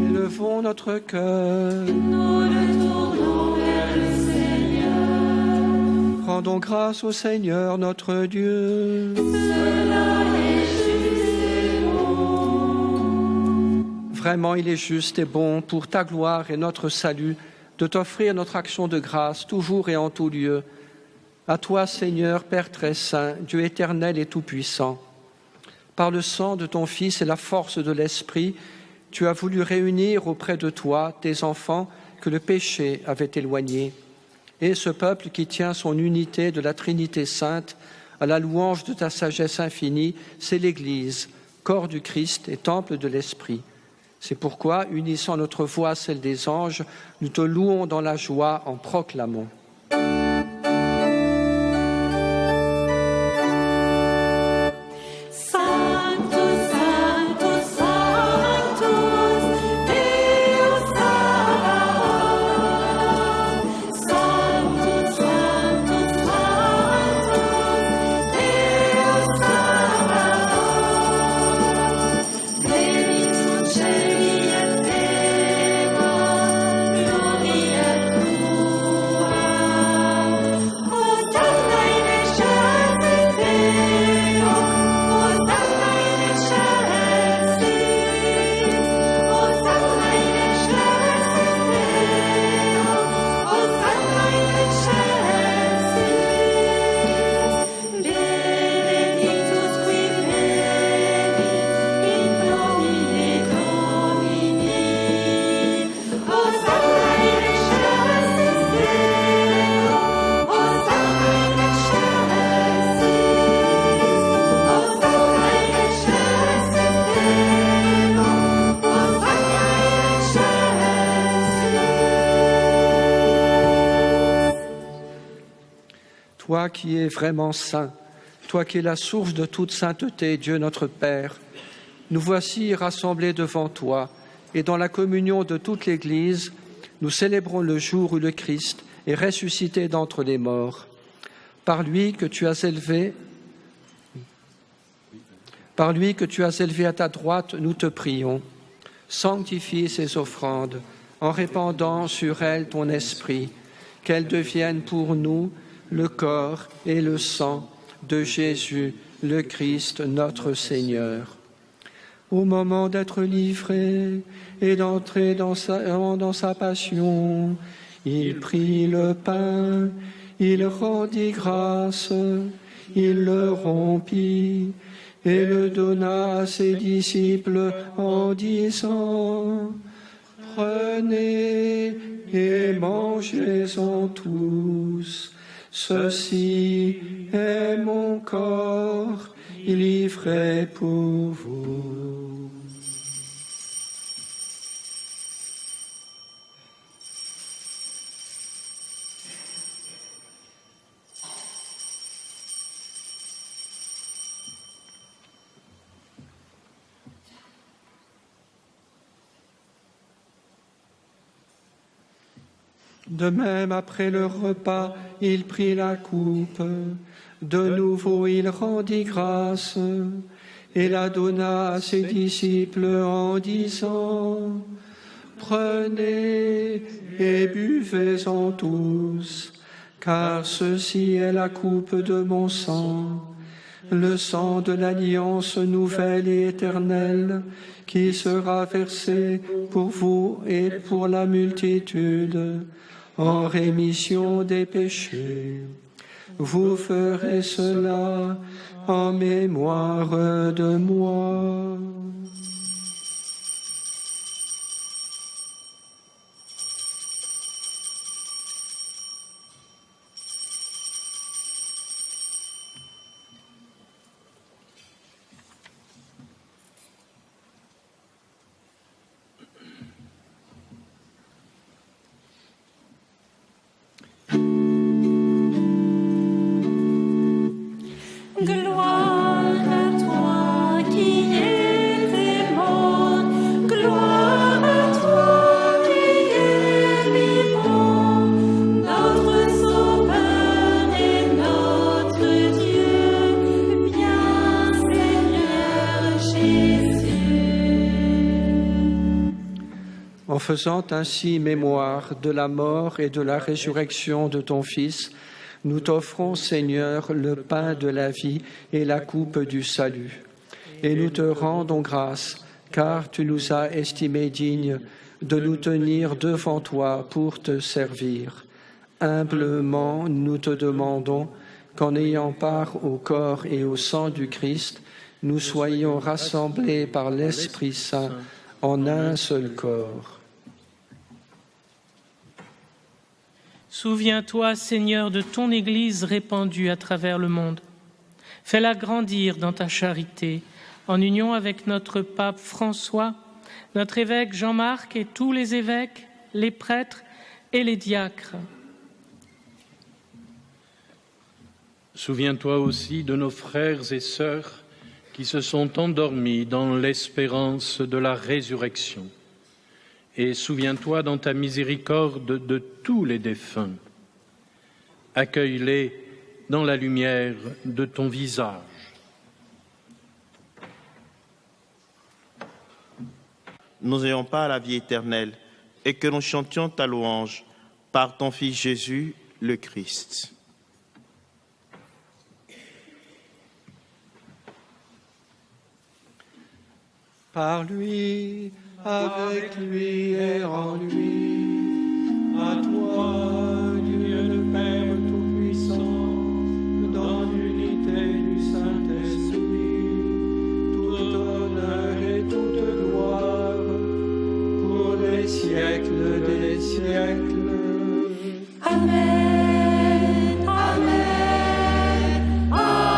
Élevons notre cœur. Nous le tournons vers le Seigneur. Rendons grâce au Seigneur notre Dieu. Cela est juste et bon. Vraiment, il est juste et bon pour ta gloire et notre salut de t'offrir notre action de grâce toujours et en tout lieu. À toi, Seigneur, Père très saint, Dieu éternel et tout-puissant. Par le sang de ton Fils et la force de l'Esprit, tu as voulu réunir auprès de toi tes enfants que le péché avait éloignés. Et ce peuple qui tient son unité de la Trinité sainte à la louange de ta sagesse infinie, c'est l'Église, corps du Christ et temple de l'Esprit. C'est pourquoi, unissant notre voix à celle des anges, nous te louons dans la joie en proclamant. Toi qui es vraiment saint, toi qui es la source de toute sainteté, Dieu notre Père, nous voici rassemblés devant toi et dans la communion de toute l'Église, nous célébrons le jour où le Christ est ressuscité d'entre les morts. Par lui que tu as élevé à ta droite, nous te prions. Sanctifie ces offrandes en répandant sur elles ton esprit, qu'elles deviennent pour nous le corps et le sang de Jésus, le Christ, notre Seigneur. Au moment d'être livré et d'entrer dans sa passion, il prit le pain, il rendit grâce, il le rompit et le donna à ses disciples en disant : « Prenez et mangez-en tous. Ceci est mon corps livré pour vous. » De même, après le repas, il prit la coupe. De nouveau, il rendit grâce et la donna à ses disciples en disant : « Prenez et buvez-en tous, car ceci est la coupe de mon sang, le sang de l'alliance nouvelle et éternelle, qui sera versé pour vous et pour la multitude en rémission des péchés. Vous ferez cela en mémoire de moi. Gloire à toi qui es mort, gloire à toi qui es vivant, notre Sauveur et notre Dieu, viens Seigneur Jésus. En faisant ainsi mémoire de la mort et de la résurrection de ton Fils, nous t'offrons, Seigneur, le pain de la vie et la coupe du salut. Et nous te rendons grâce, car tu nous as estimés dignes de nous tenir devant toi pour te servir. Humblement, nous te demandons qu'en ayant part au corps et au sang du Christ, nous soyons rassemblés par l'Esprit Saint en un seul corps. Souviens-toi, Seigneur, de ton Église répandue à travers le monde. Fais-la grandir dans ta charité, en union avec notre pape François, notre évêque Jean-Marc et tous les évêques, les prêtres et les diacres. Souviens-toi aussi de nos frères et sœurs qui se sont endormis dans l'espérance de la résurrection. Et souviens-toi dans ta miséricorde de tous les défunts. Accueille-les dans la lumière de ton visage. Nous n'ayons pas la vie éternelle et que nous chantions ta louange par ton Fils Jésus, le Christ. Par lui, avec lui et en lui, à toi, Dieu le Père Tout-Puissant, dans l'unité du Saint-Esprit, tout honneur et toute gloire, pour les siècles des siècles. Amen, amen, amen.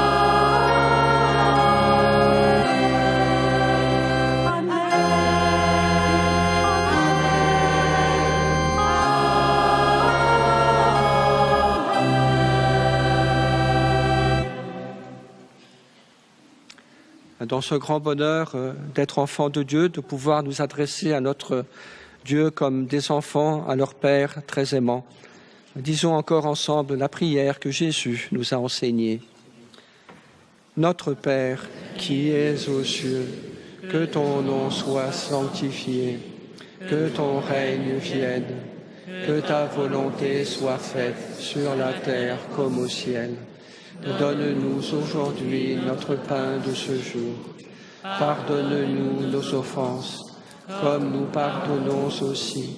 Dans ce grand bonheur d'être enfants de Dieu, de pouvoir nous adresser à notre Dieu comme des enfants à leur Père très aimant. Disons encore ensemble la prière que Jésus nous a enseignée. Notre Père, qui es aux cieux, que ton nom soit sanctifié, que ton règne vienne, que ta volonté soit faite sur la terre comme au ciel. Donne-nous aujourd'hui notre pain de ce jour. Pardonne-nous nos offenses, comme nous pardonnons aussi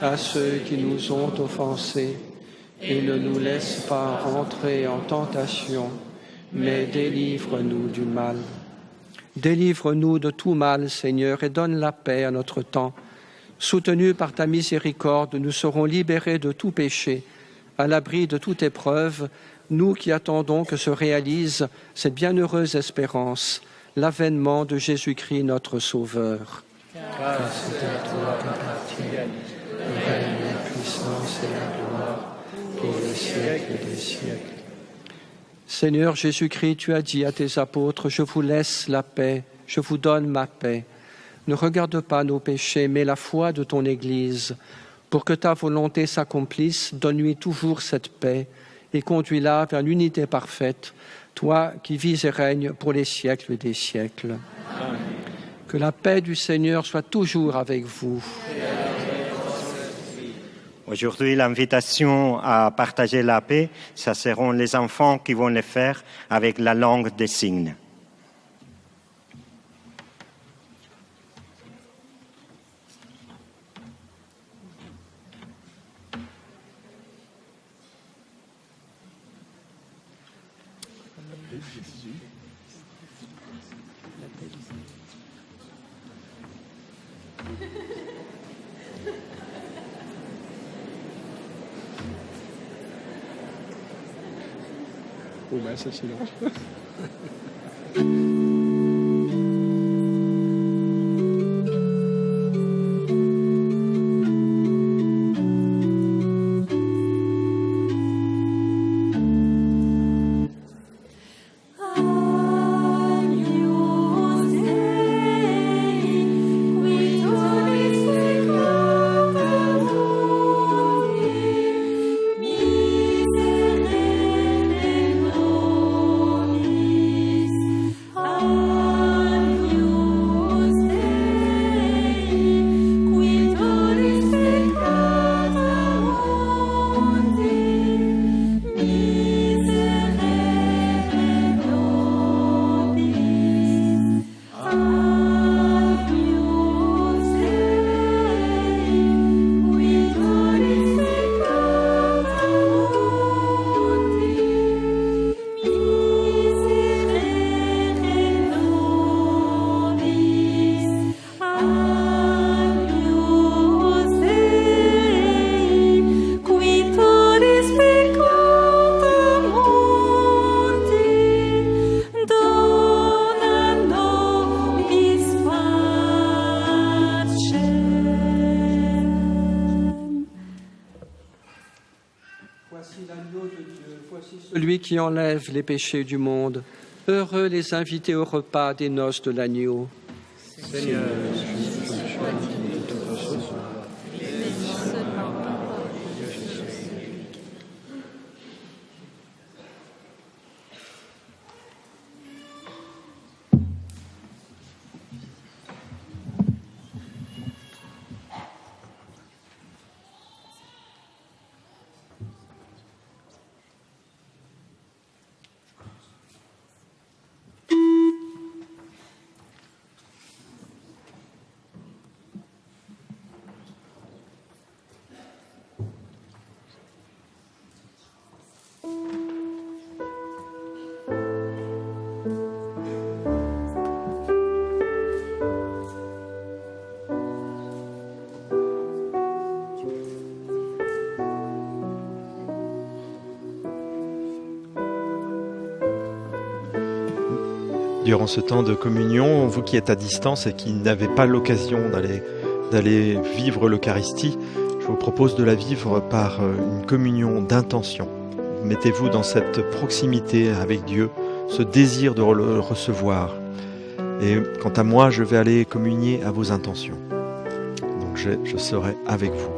à ceux qui nous ont offensés. Et ne nous laisse pas entrer en tentation, mais délivre-nous du mal. Délivre-nous de tout mal, Seigneur, et donne la paix à notre temps. Soutenus par ta miséricorde, nous serons libérés de tout péché, à l'abri de toute épreuve, nous qui attendons que se réalise cette bienheureuse espérance, l'avènement de Jésus-Christ notre Sauveur. Car c'est à toi qu'appartiennent le règne, la puissance et la gloire pour les siècles des siècles. Seigneur Jésus-Christ, tu as dit à tes apôtres, je vous laisse la paix, je vous donne ma paix. Ne regarde pas nos péchés, mais la foi de ton Église. Pour que ta volonté s'accomplisse, donne-lui toujours cette paix et conduis-la vers l'unité parfaite, toi qui vis et règnes pour les siècles des siècles. Amen. Que la paix du Seigneur soit toujours avec vous. Aujourd'hui, l'invitation à partager la paix, ce seront les enfants qui vont le faire avec la langue des signes. Oh ben ça silence. Celui qui enlève les péchés du monde. Heureux les invités au repas des noces de l'agneau. Seigneur, je suis choisi de te recevoir. Durant ce temps de communion, vous qui êtes à distance et qui n'avez pas l'occasion d'aller vivre l'Eucharistie, je vous propose de la vivre par une communion d'intention. Mettez-vous dans cette proximité avec Dieu, ce désir de le recevoir. Et quant à moi, je vais aller communier à vos intentions. Donc je serai avec vous.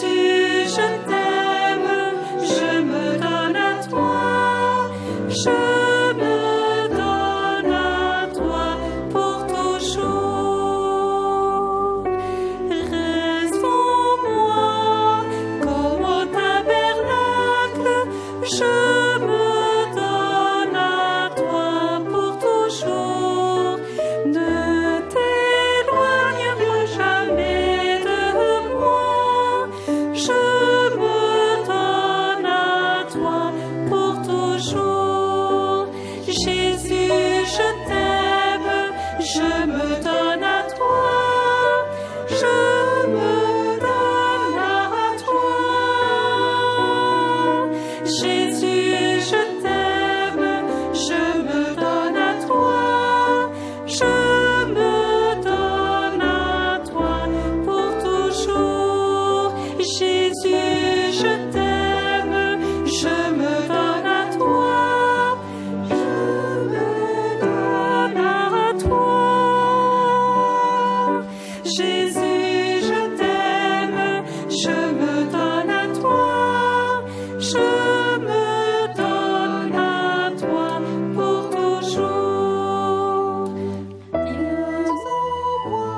Jésus, je t'aime, je me donne à toi, je me donne à toi pour toujours. Reste en moi comme au tabernacle, je me donne à toi pour toujours. Ne t'éloigne plus jamais de moi, je me donne à toi pour toujours. Jésus, je t'aime, je me donne à toi, je me donne à toi. Jésus, je t'aime, je me donne à toi, je me donne à toi pour toujours. Jésus, je t'aime, je me donne à toi, je me donne à toi. Jésus, je t'aime, je me donne à toi, je me donne à toi pour toujours. Viens en moi.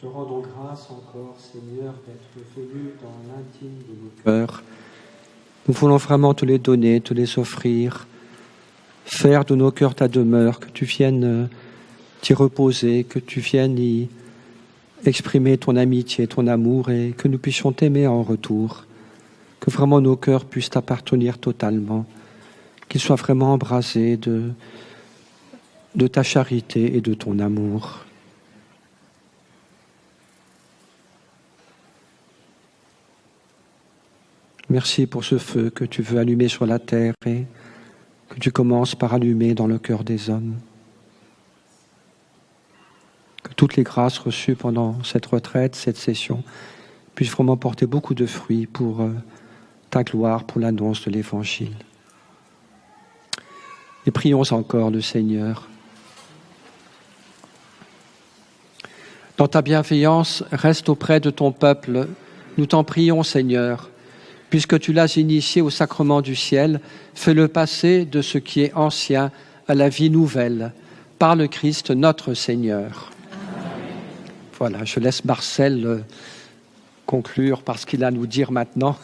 te rendons grâce encore, Seigneur, d'être venu dans l'intime de nos cœurs. Nous voulons vraiment te les donner, te les offrir, faire de nos cœurs ta demeure, que tu viennes t'y reposer, que tu viennes y exprimer ton amitié, ton amour, et que nous puissions t'aimer en retour, que vraiment nos cœurs puissent t'appartenir totalement, qu'ils soient vraiment embrasés de ta charité et de ton amour. Merci pour ce feu que tu veux allumer sur la terre et que tu commences par allumer dans le cœur des hommes. Que toutes les grâces reçues pendant cette retraite, cette session, puissent vraiment porter beaucoup de fruits pour ta gloire, pour l'annonce de l'Évangile. Et prions encore le Seigneur. Dans ta bienveillance, reste auprès de ton peuple. Nous t'en prions, Seigneur. Puisque tu l'as initié au sacrement du ciel, fais-le passer de ce qui est ancien à la vie nouvelle, par le Christ notre Seigneur. Amen. Voilà, je laisse Marcel conclure par ce qu'il a à nous dire maintenant.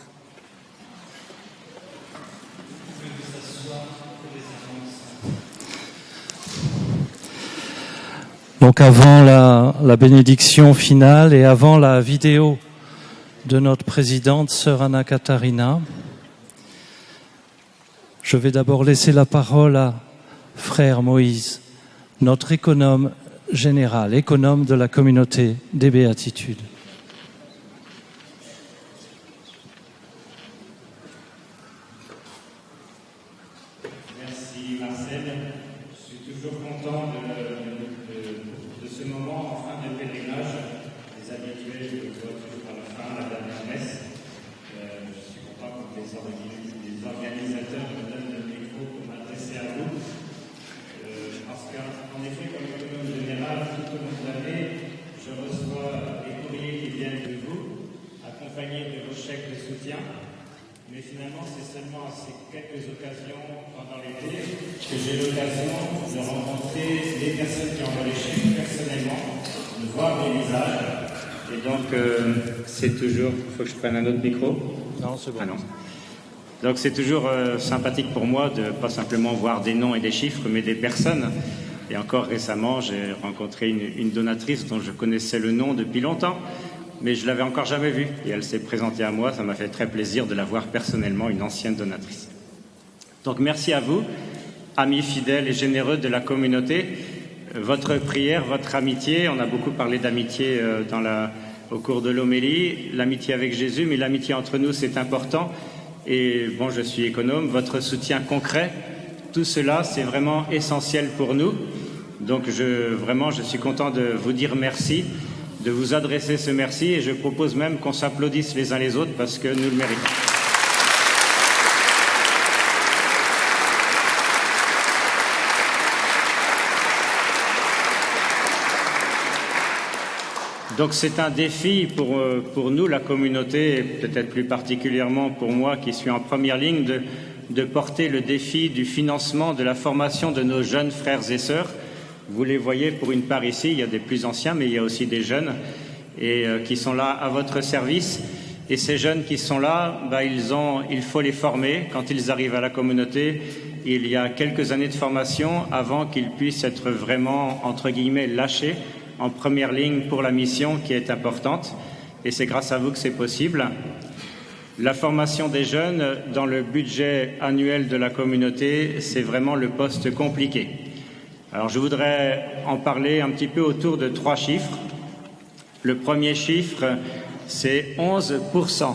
Donc avant la bénédiction finale et avant la vidéo de notre présidente, sœur Anna Katharina, je vais d'abord laisser la parole à frère Moïse, notre économe général, économe de la communauté des Béatitudes. Merci Marcel, je suis toujours content de ce moment en fin de pèlerinage. Les habitués, je le vois toujours à la fin, la dernière messe. Je suis content que les organisateurs me donnent le micro pour m'adresser à vous. Parce qu'en effet, comme économe général, tout au long de l'année, je reçois des courriers qui viennent de vous, accompagnés de vos chèques de soutien. Mais finalement, c'est seulement à ces quelques occasions pendant l'été que j'ai l'occasion de rencontrer les personnes qui envoient les chèques personnellement, de voir les visages. Et donc, c'est toujours... Il faut que je prenne un autre micro ? Non, c'est bon. Ah non. Donc, c'est toujours sympathique pour moi de pas simplement voir des noms et des chiffres, mais des personnes. Et encore récemment, j'ai rencontré une donatrice dont je connaissais le nom depuis longtemps, mais je ne l'avais encore jamais vue. Et elle s'est présentée à moi. Ça m'a fait très plaisir de la voir personnellement, une ancienne donatrice. Donc, merci à vous, amis fidèles et généreux de la communauté. Votre prière, votre amitié, on a beaucoup parlé d'amitié au cours de l'homélie, l'amitié avec Jésus, mais l'amitié entre nous, c'est important. Et bon, je suis économe, votre soutien concret, tout cela, c'est vraiment essentiel pour nous. Donc, je suis content de vous dire merci, de vous adresser ce merci, et je propose même qu'on s'applaudisse les uns les autres parce que nous le méritons. Donc c'est un défi pour nous, la communauté, et peut-être plus particulièrement pour moi qui suis en première ligne, de porter le défi du financement de la formation de nos jeunes frères et sœurs. Vous les voyez pour une part ici, il y a des plus anciens, mais il y a aussi des jeunes et qui sont là à votre service. Et ces jeunes qui sont là, il faut les former. Quand ils arrivent à la communauté, il y a quelques années de formation avant qu'ils puissent être vraiment, entre guillemets, lâchés en première ligne pour la mission qui est importante. Et c'est grâce à vous que c'est possible. La formation des jeunes dans le budget annuel de la communauté, c'est vraiment le poste compliqué. Alors je voudrais en parler un petit peu autour de 3 chiffres. Le premier chiffre, c'est 11%.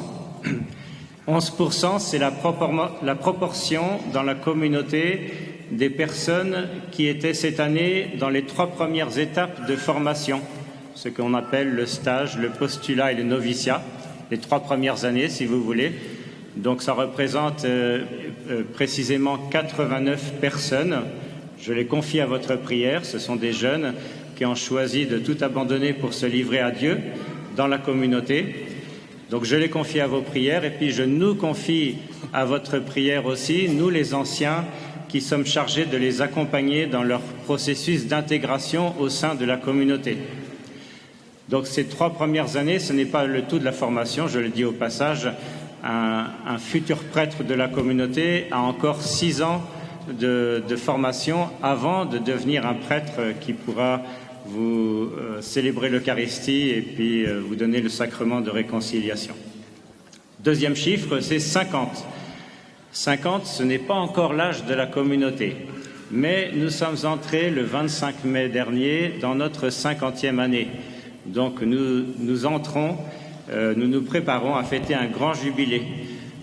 11%, c'est la proportion dans la communauté des personnes qui étaient cette année dans les 3 premières étapes de formation, ce qu'on appelle le stage, le postulat et le noviciat, les 3 premières années, si vous voulez. Donc ça représente précisément 89 personnes. Je les confie à votre prière. Ce sont des jeunes qui ont choisi de tout abandonner pour se livrer à Dieu dans la communauté. Donc je les confie à vos prières et puis je nous confie à votre prière aussi, nous les anciens qui sommes chargés de les accompagner dans leur processus d'intégration au sein de la communauté. Donc ces 3 premières années, ce n'est pas le tout de la formation, je le dis au passage, un futur prêtre de la communauté a encore 6 ans de formation avant de devenir un prêtre qui pourra vous célébrer l'Eucharistie et puis vous donner le sacrement de réconciliation. Deuxième chiffre, c'est 50. 50, ce n'est pas encore l'âge de la communauté, mais nous sommes entrés le 25 mai dernier dans notre 50e année. Donc nous entrons, nous nous préparons à fêter un grand jubilé.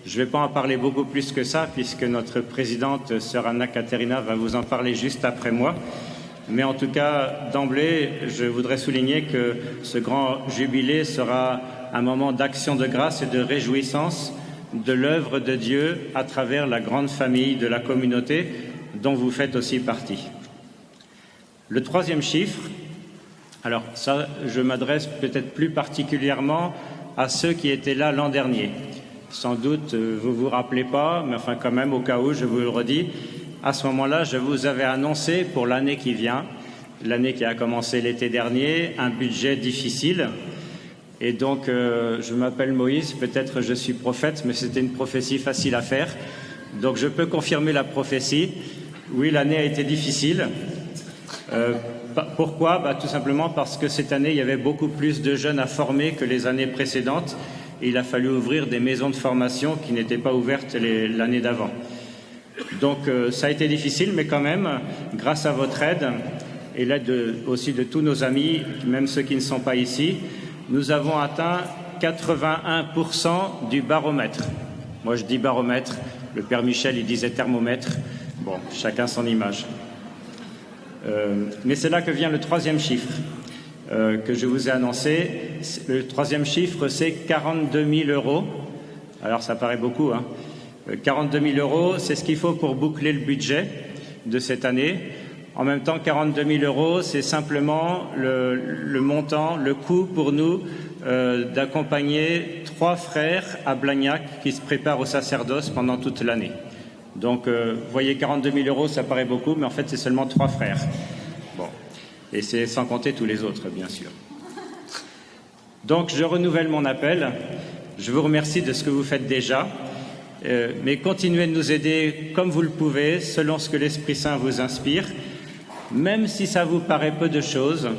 Je ne vais pas en parler beaucoup plus que ça, puisque notre présidente, sœur Anna Caterina, va vous en parler juste après moi. Mais en tout cas, d'emblée, je voudrais souligner que ce grand jubilé sera un moment d'action de grâce et de réjouissance de l'œuvre de Dieu à travers la grande famille de la communauté dont vous faites aussi partie. Le 3e chiffre, alors ça, je m'adresse peut-être plus particulièrement à ceux qui étaient là l'an dernier. Sans doute, vous vous rappelez pas, mais enfin quand même, au cas où, je vous le redis, à ce moment-là, je vous avais annoncé pour l'année qui vient, l'année qui a commencé l'été dernier, un budget difficile. Et donc, je m'appelle Moïse, peut-être je suis prophète, mais c'était une prophétie facile à faire. Donc, je peux confirmer la prophétie. Oui, l'année a été difficile. Pourquoi ? Tout simplement parce que cette année, il y avait beaucoup plus de jeunes à former que les années précédentes. Et il a fallu ouvrir des maisons de formation qui n'étaient pas ouvertes l'année d'avant. Donc, ça a été difficile, mais quand même, grâce à votre aide et l'aide aussi de tous nos amis, même ceux qui ne sont pas ici, nous avons atteint 81% du baromètre. Moi, je dis baromètre. Le Père Michel, il disait thermomètre. Bon, chacun son image. Mais c'est là que vient le 3e chiffre que je vous ai annoncé. Le 3e chiffre, c'est 42 000 €. Alors, ça paraît beaucoup, hein. 42 000 €, c'est ce qu'il faut pour boucler le budget de cette année. En même temps, 42 000 €, c'est simplement le montant, le coût pour nous d'accompagner 3 frères à Blagnac qui se préparent au sacerdoce pendant toute l'année. Donc, vous voyez, 42 000 €, ça paraît beaucoup, mais en fait, c'est seulement 3 frères. Bon, et c'est sans compter tous les autres, bien sûr. Donc, je renouvelle mon appel. Je vous remercie de ce que vous faites déjà, mais continuez de nous aider comme vous le pouvez, selon ce que l'Esprit Saint vous inspire. Même si ça vous paraît peu de choses,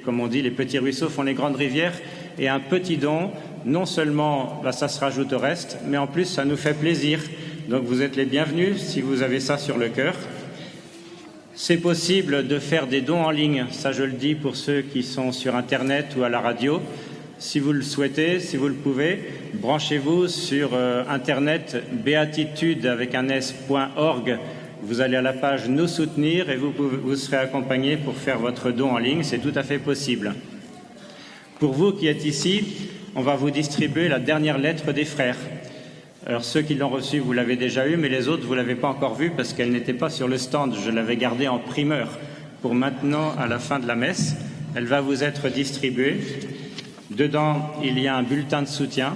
comme on dit, les petits ruisseaux font les grandes rivières, et un petit don, non seulement ça se rajoute au reste, mais en plus ça nous fait plaisir. Donc vous êtes les bienvenus si vous avez ça sur le cœur. C'est possible de faire des dons en ligne, ça je le dis pour ceux qui sont sur Internet ou à la radio. Si vous le souhaitez, si vous le pouvez, branchez-vous sur Internet béatitude avec un s.org. Vous allez à la page Nous soutenir et vous serez accompagné pour faire votre don en ligne. C'est tout à fait possible. Pour vous qui êtes ici, on va vous distribuer la dernière lettre des frères. Alors ceux qui l'ont reçue, vous l'avez déjà eu, mais les autres, vous ne l'avez pas encore vue parce qu'elle n'était pas sur le stand. Je l'avais gardée en primeur pour maintenant, à la fin de la messe. Elle va vous être distribuée. Dedans, il y a un bulletin de soutien.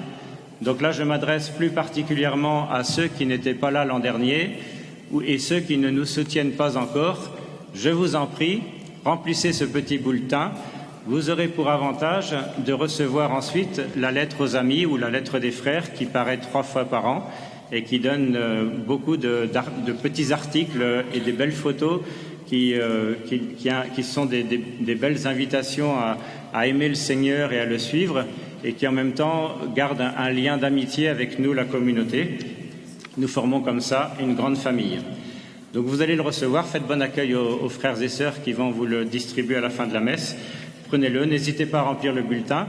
Donc là, je m'adresse plus particulièrement à ceux qui n'étaient pas là l'an dernier et ceux qui ne nous soutiennent pas encore. Je vous en prie, remplissez ce petit bulletin. Vous aurez pour avantage de recevoir ensuite la lettre aux amis ou la lettre des frères qui paraît 3 fois par an et qui donne beaucoup de petits articles et des belles photos qui sont des belles invitations à aimer le Seigneur et à le suivre et qui en même temps gardent un lien d'amitié avec nous, la communauté. Nous formons comme ça une grande famille. Donc vous allez le recevoir, faites bon accueil aux frères et sœurs qui vont vous le distribuer à la fin de la messe. Prenez-le, n'hésitez pas à remplir le bulletin.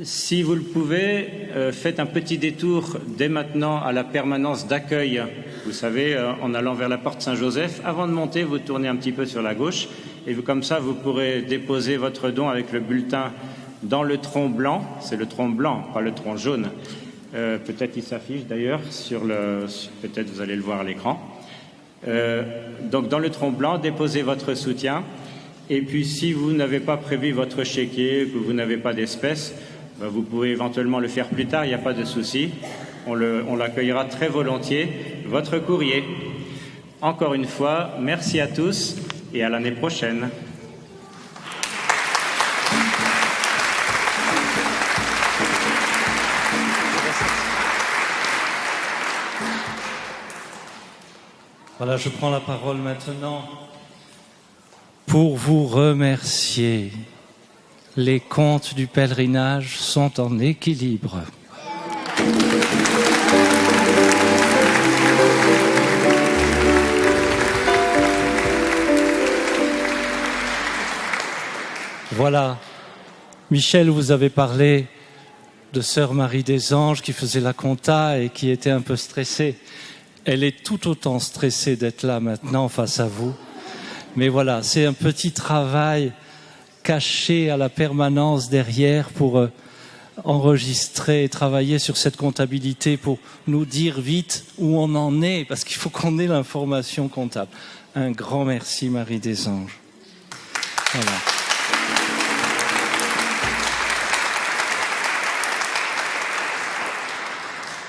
Si vous le pouvez, faites un petit détour dès maintenant à la permanence d'accueil, vous savez, en allant vers la porte Saint-Joseph. Avant de monter, vous tournez un petit peu sur la gauche et comme ça, vous pourrez déposer votre don avec le bulletin dans le tronc blanc. C'est le tronc blanc, pas le tronc jaune. Peut-être il s'affiche d'ailleurs peut-être vous allez le voir à l'écran. Donc dans le tronc blanc, déposez votre soutien. Et puis si vous n'avez pas prévu votre chéquier, que vous n'avez pas d'espèces, vous pouvez éventuellement le faire plus tard, il n'y a pas de souci. On l'accueillera très volontiers. Votre courrier. Encore une fois, merci à tous et à l'année prochaine. Voilà, je prends la parole maintenant pour vous remercier. Les comptes du pèlerinage sont en équilibre. Voilà, Michel, vous avez parlé de Sœur Marie des Anges qui faisait la compta et qui était un peu stressée. Elle est tout autant stressée d'être là maintenant face à vous. Mais voilà, c'est un petit travail caché à la permanence derrière pour enregistrer et travailler sur cette comptabilité pour nous dire vite où on en est, parce qu'il faut qu'on ait l'information comptable. Un grand merci, Marie des Anges. Voilà.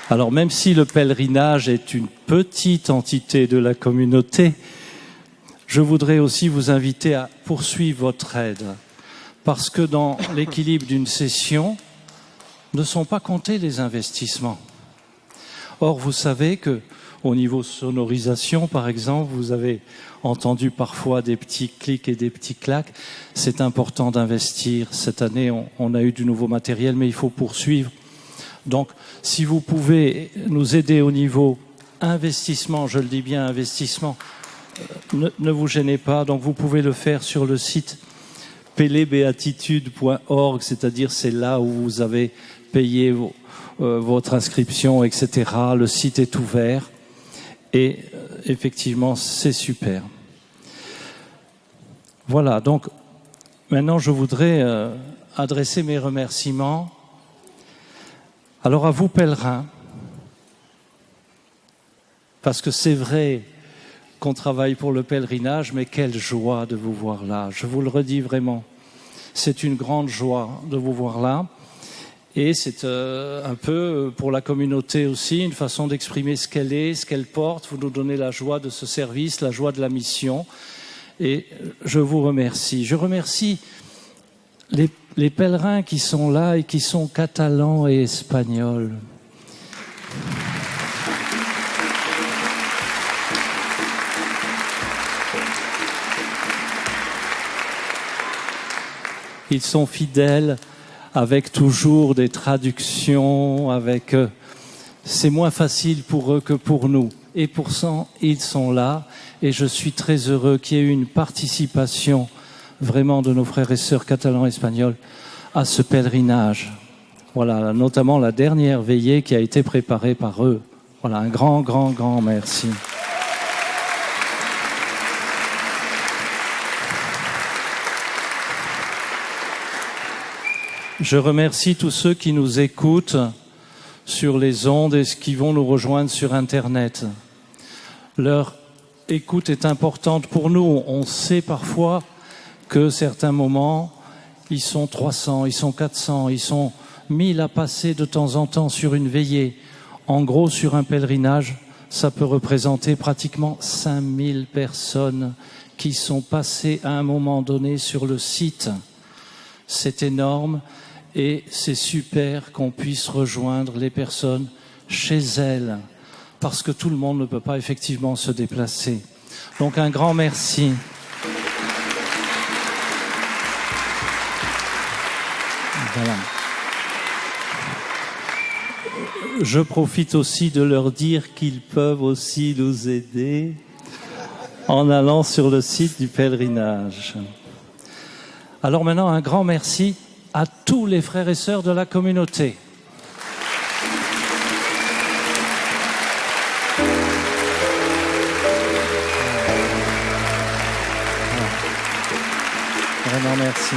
Alors, même si le pèlerinage est une petite entité de la communauté, je voudrais aussi vous inviter à poursuivre votre aide. Parce que dans l'équilibre d'une session, ne sont pas comptés les investissements. Or, vous savez que au niveau sonorisation, par exemple, vous avez entendu parfois des petits clics et des petits clacs. C'est important d'investir. Cette année, on a eu du nouveau matériel, mais il faut poursuivre. Donc, si vous pouvez nous aider au niveau investissement, je le dis bien investissement, ne vous gênez pas. Donc, vous pouvez le faire sur le site pelebeatitude.org, c'est-à-dire c'est là où vous avez payé votre inscription, etc. Le site est ouvert et effectivement, c'est super. Voilà, donc maintenant, je voudrais adresser mes remerciements. Alors à vous, pèlerins, parce que c'est vrai qu'on travaille pour le pèlerinage, mais quelle joie de vous voir là. Je vous le redis vraiment, c'est une grande joie de vous voir là. Et c'est un peu pour la communauté aussi, une façon d'exprimer ce qu'elle est, ce qu'elle porte. Vous nous donnez la joie de ce service, la joie de la mission. Et je vous remercie. Je remercie les pèlerins qui sont là et qui sont catalans et espagnols. Ils sont fidèles avec toujours des traductions, c'est moins facile pour eux que pour nous. Et pourtant, ils sont là et je suis très heureux qu'il y ait eu une participation vraiment de nos frères et sœurs catalans et espagnols à ce pèlerinage. Voilà, notamment la dernière veillée qui a été préparée par eux. Voilà, un grand, grand, grand merci. Je remercie tous ceux qui nous écoutent sur les ondes et qui vont nous rejoindre sur Internet. Leur écoute est importante pour nous. On sait parfois que certains moments, ils sont 300, ils sont 400, ils sont 1000 à passer de temps en temps sur une veillée. En gros, sur un pèlerinage, ça peut représenter pratiquement 5000 personnes qui sont passées à un moment donné sur le site. C'est énorme et c'est super qu'on puisse rejoindre les personnes chez elles parce que tout le monde ne peut pas effectivement se déplacer. Donc un grand merci. Voilà. Je profite aussi de leur dire qu'ils peuvent aussi nous aider en allant sur le site du pèlerinage. Alors maintenant, un grand merci à tous les frères et sœurs de la communauté. Vraiment merci.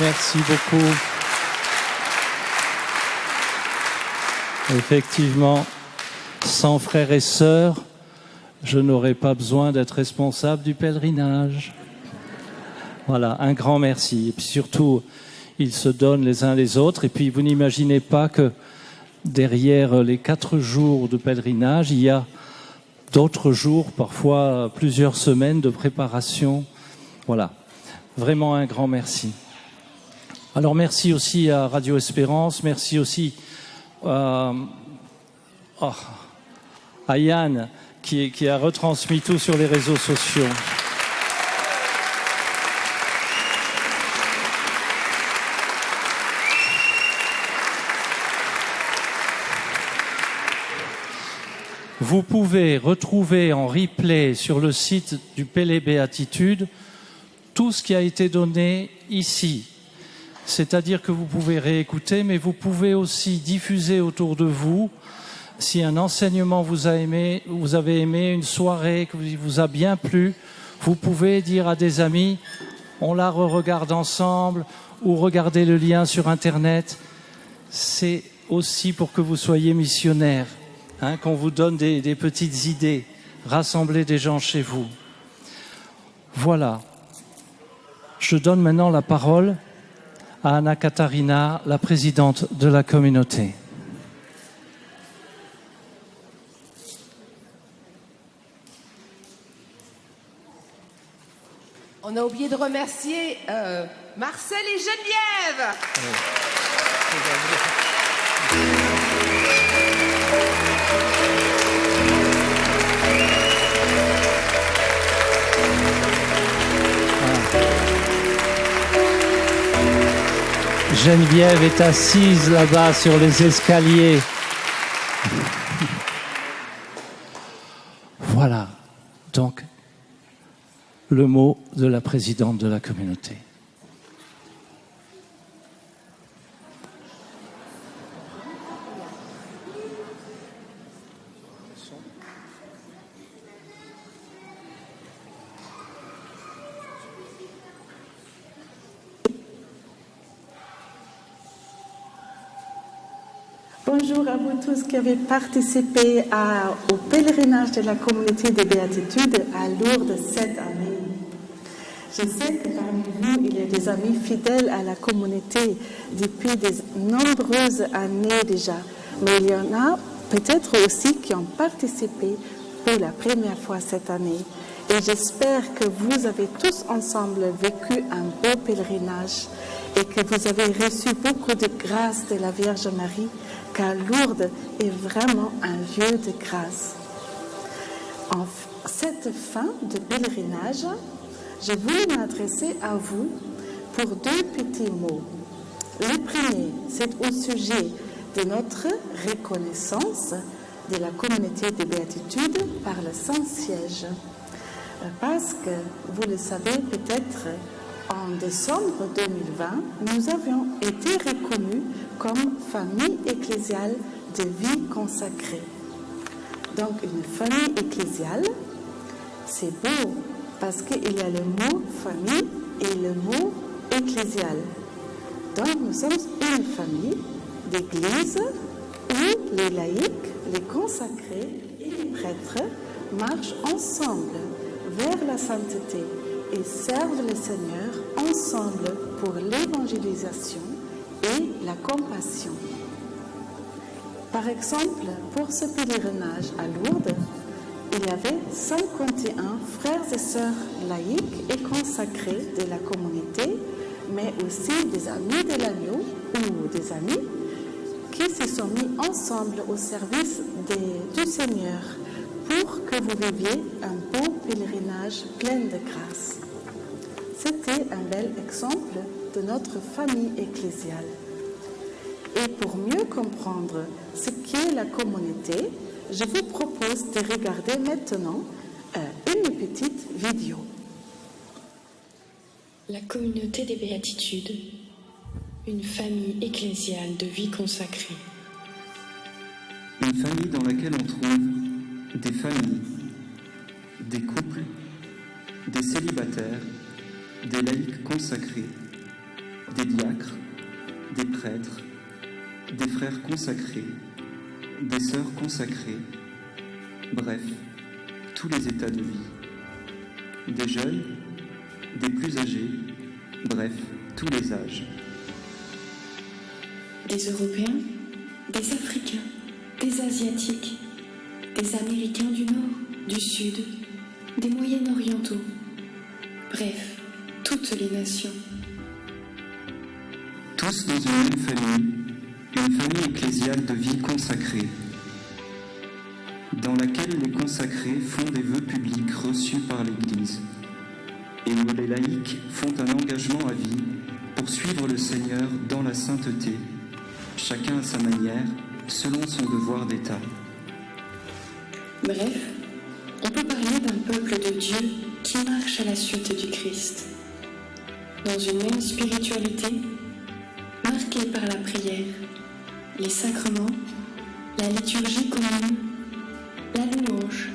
Merci beaucoup. Effectivement, sans frères et sœurs, je n'aurais pas besoin d'être responsable du pèlerinage. Voilà, un grand merci. Et puis surtout, ils se donnent les uns les autres. Et puis vous n'imaginez pas que derrière les 4 jours de pèlerinage, il y a d'autres jours, parfois plusieurs semaines de préparation. Voilà, vraiment un grand merci. Alors merci aussi à Radio Espérance, merci aussi à Yann qui a retransmis tout sur les réseaux sociaux. Vous pouvez retrouver en replay sur le site du Pélé Béatitude tout ce qui a été donné ici. C'est-à-dire que vous pouvez réécouter, mais vous pouvez aussi diffuser autour de vous. Si un enseignement vous avez aimé, une soirée qui vous a bien plu, vous pouvez dire à des amis, on la re-regarde ensemble, ou regardez le lien sur Internet. C'est aussi pour que vous soyez missionnaires. Qu'on vous donne des petites idées, rassembler des gens chez vous. Voilà. Je donne maintenant la parole à Anna Katarina, la présidente de la communauté. On a oublié de remercier Marcel et Geneviève. Geneviève est assise là-bas sur les escaliers. Voilà, donc, le mot de la présidente de la communauté. Bonjour à vous tous qui avez participé au pèlerinage de la communauté des Béatitudes à Lourdes cette année. Je sais que parmi vous, il y a des amis fidèles à la communauté depuis de nombreuses années déjà. Mais il y en a peut-être aussi qui ont participé pour la première fois cette année. Et j'espère que vous avez tous ensemble vécu un beau pèlerinage et que vous avez reçu beaucoup de grâce de la Vierge Marie, car Lourdes est vraiment un lieu de grâce. En cette fin de pèlerinage, je voulais m'adresser à vous pour 2 petits mots. Le premier, c'est au sujet de notre reconnaissance de la communauté des Béatitudes par le Saint-Siège. Parce que, vous le savez peut-être, en décembre 2020, nous avions été reconnus comme famille ecclésiale de vie consacrée. Donc, une famille ecclésiale, c'est beau parce qu'il y a le mot famille et le mot ecclésial. Donc, nous sommes une famille d'église où les laïcs, les consacrés et les prêtres marchent ensemble vers la sainteté et servent le Seigneur ensemble pour l'évangélisation et la compassion. Par exemple, pour ce pèlerinage à Lourdes, il y avait 51 frères et sœurs laïcs et consacrés de la communauté, mais aussi des amis de l'agneau ou des amis qui se sont mis ensemble au service du Seigneur pour que vous viviez un beau pèlerinage plein de grâce. C'était un bel exemple de notre famille ecclésiale. Et pour mieux comprendre ce qu'est la communauté, je vous propose de regarder maintenant une petite vidéo. La communauté des Béatitudes, une famille ecclésiale de vie consacrée. Une famille dans laquelle on trouve des familles, des couples, des célibataires, des laïcs consacrés, des diacres, des prêtres, des frères consacrés, des sœurs consacrées, bref, tous les états de vie. Des jeunes, des plus âgés, bref, tous les âges. Des Européens, des Africains, des Asiatiques, des Américains du Nord, du Sud, des Moyen-Orientaux, bref, toutes les nations. Tous dans une même famille, une famille ecclésiale de vie consacrée, dans laquelle les consacrés font des vœux publics reçus par l'Église, et où les laïcs font un engagement à vie pour suivre le Seigneur dans la sainteté, chacun à sa manière, selon son devoir d'État. Bref, on peut parler d'un peuple de Dieu qui marche à la suite du Christ, dans une même spiritualité, marquée par la prière, les sacrements, la liturgie commune, la louange,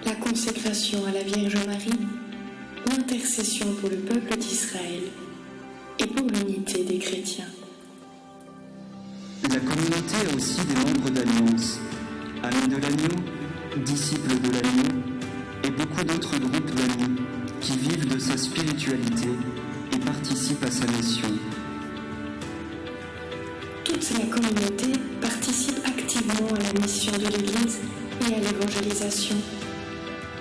la consécration à la Vierge Marie, l'intercession pour le peuple d'Israël et pour l'unité des chrétiens. La communauté a aussi des membres d'alliance, amis de l'agneau, disciples de l'agneau et beaucoup d'autres groupes d'amis qui vivent de sa spiritualité et participent à sa mission. Toute la communauté participe activement à la mission de l'Église et à l'évangélisation,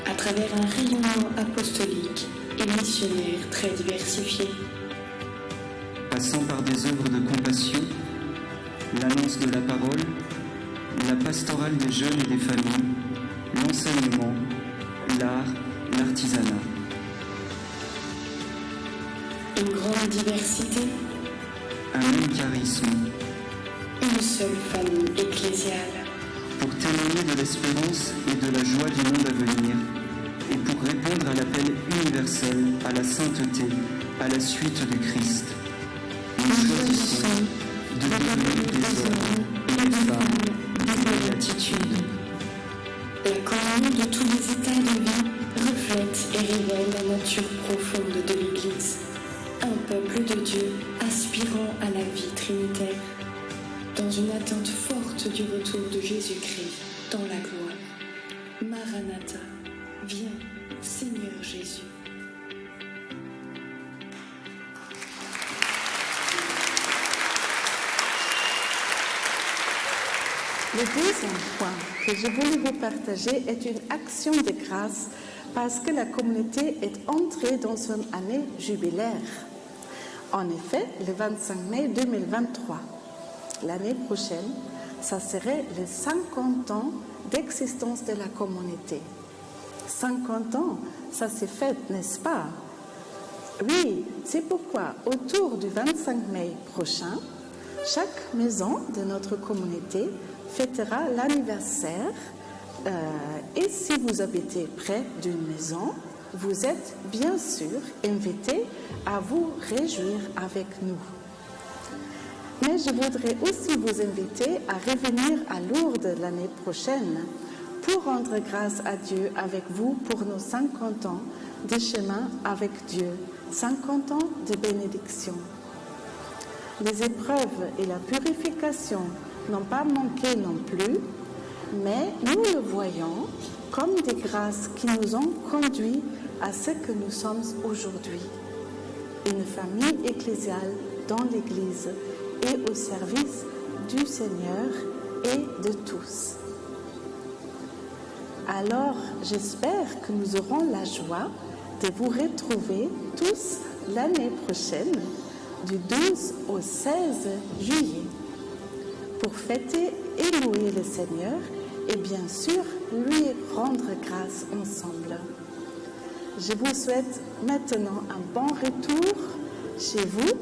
à travers un rayonnement apostolique et missionnaire très diversifié. Passant par des œuvres de compassion, l'annonce de la parole, la pastorale des jeunes et des familles, l'enseignement, l'art, l'artisanat. Une grande diversité, un même charisme, une seule famille ecclésiale. Pour témoigner de l'espérance et de la joie du monde à venir, et pour répondre à l'appel universel à la sainteté, à la suite du Christ. Nous choisissons de devenir des hommes et des femmes de béatitude. La communion de tous les états de vie reflète et révèle la nature profonde de l'Église. Un peuple de Dieu aspirant à la vie trinitaire, dans une attente forte du retour de Jésus-Christ dans la gloire. Maranatha, viens, Seigneur Jésus. Le deuxième point que je voulais vous partager est une action de grâce parce que la communauté est entrée dans son année jubilaire. En effet, le 25 mai 2023, l'année prochaine, ça serait les 50 ans d'existence de la communauté. 50 ans, ça s'est fait, n'est-ce pas? Oui, c'est pourquoi autour du 25 mai prochain, chaque maison de notre communauté fêtera l'anniversaire et si vous habitez près d'une maison, vous êtes bien sûr invités à vous réjouir avec nous. Mais je voudrais aussi vous inviter à revenir à Lourdes l'année prochaine pour rendre grâce à Dieu avec vous pour nos 50 ans de chemin avec Dieu, 50 ans de bénédiction. Les épreuves et la purification n'ont pas manqué non plus, mais nous le voyons comme des grâces qui nous ont conduits à ce que nous sommes aujourd'hui. Une famille ecclésiale dans l'Église et au service du Seigneur et de tous. Alors, j'espère que nous aurons la joie de vous retrouver tous l'année prochaine, du 12 au 16 juillet, pour fêter et louer le Seigneur et bien sûr lui rendre grâce ensemble. Je vous souhaite maintenant un bon retour chez vous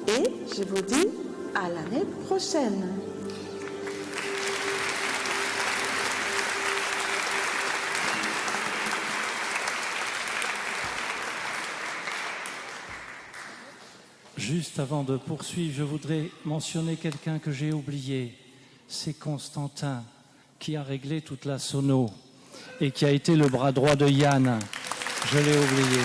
et je vous dis à l'année prochaine. Juste avant de poursuivre, je voudrais mentionner quelqu'un que j'ai oublié. C'est Constantin qui a réglé toute la sono et qui a été le bras droit de Yann. Je l'ai oublié.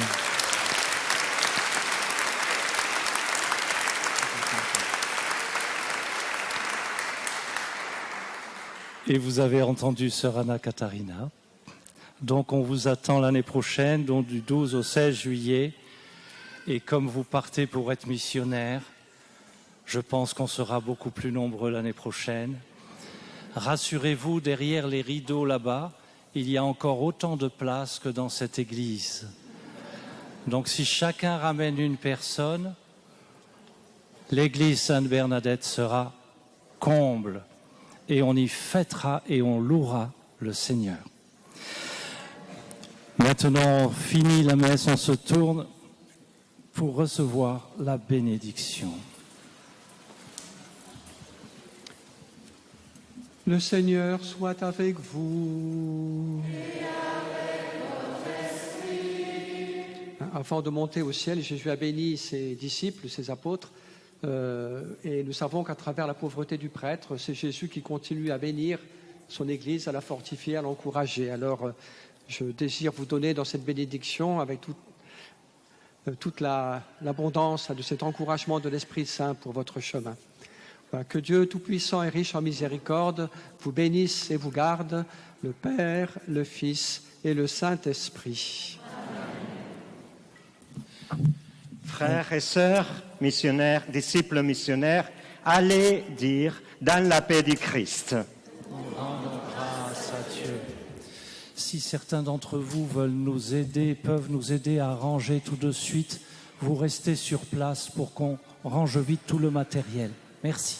Et vous avez entendu Sœur Anna Katharina. Donc on vous attend l'année prochaine, donc du 12 au 16 juillet. Et comme vous partez pour être missionnaire, je pense qu'on sera beaucoup plus nombreux l'année prochaine. Rassurez-vous, derrière les rideaux là-bas, il y a encore autant de place que dans cette église. Donc si chacun ramène une personne, l'église Sainte-Bernadette sera comble et on y fêtera et on louera le Seigneur. Maintenant, fini la messe, on se tourne pour recevoir la bénédiction. Le Seigneur soit avec vous. Et avec votre esprit. Avant de monter au ciel, Jésus a béni ses disciples, ses apôtres, et nous savons qu'à travers la pauvreté du prêtre, c'est Jésus qui continue à bénir son Église, à la fortifier, à l'encourager. Alors, je désire vous donner dans cette bénédiction, avec toute l'abondance de cet encouragement de l'Esprit Saint pour votre chemin. Que Dieu Tout-Puissant et riche en miséricorde vous bénisse et vous garde, le Père, le Fils et le Saint-Esprit. Frères et sœurs, missionnaires, disciples missionnaires, allez dire dans la paix du Christ. Rendons grâce à Dieu. Si certains d'entre vous veulent nous aider, peuvent nous aider à ranger tout de suite, vous restez sur place pour qu'on range vite tout le matériel. Merci.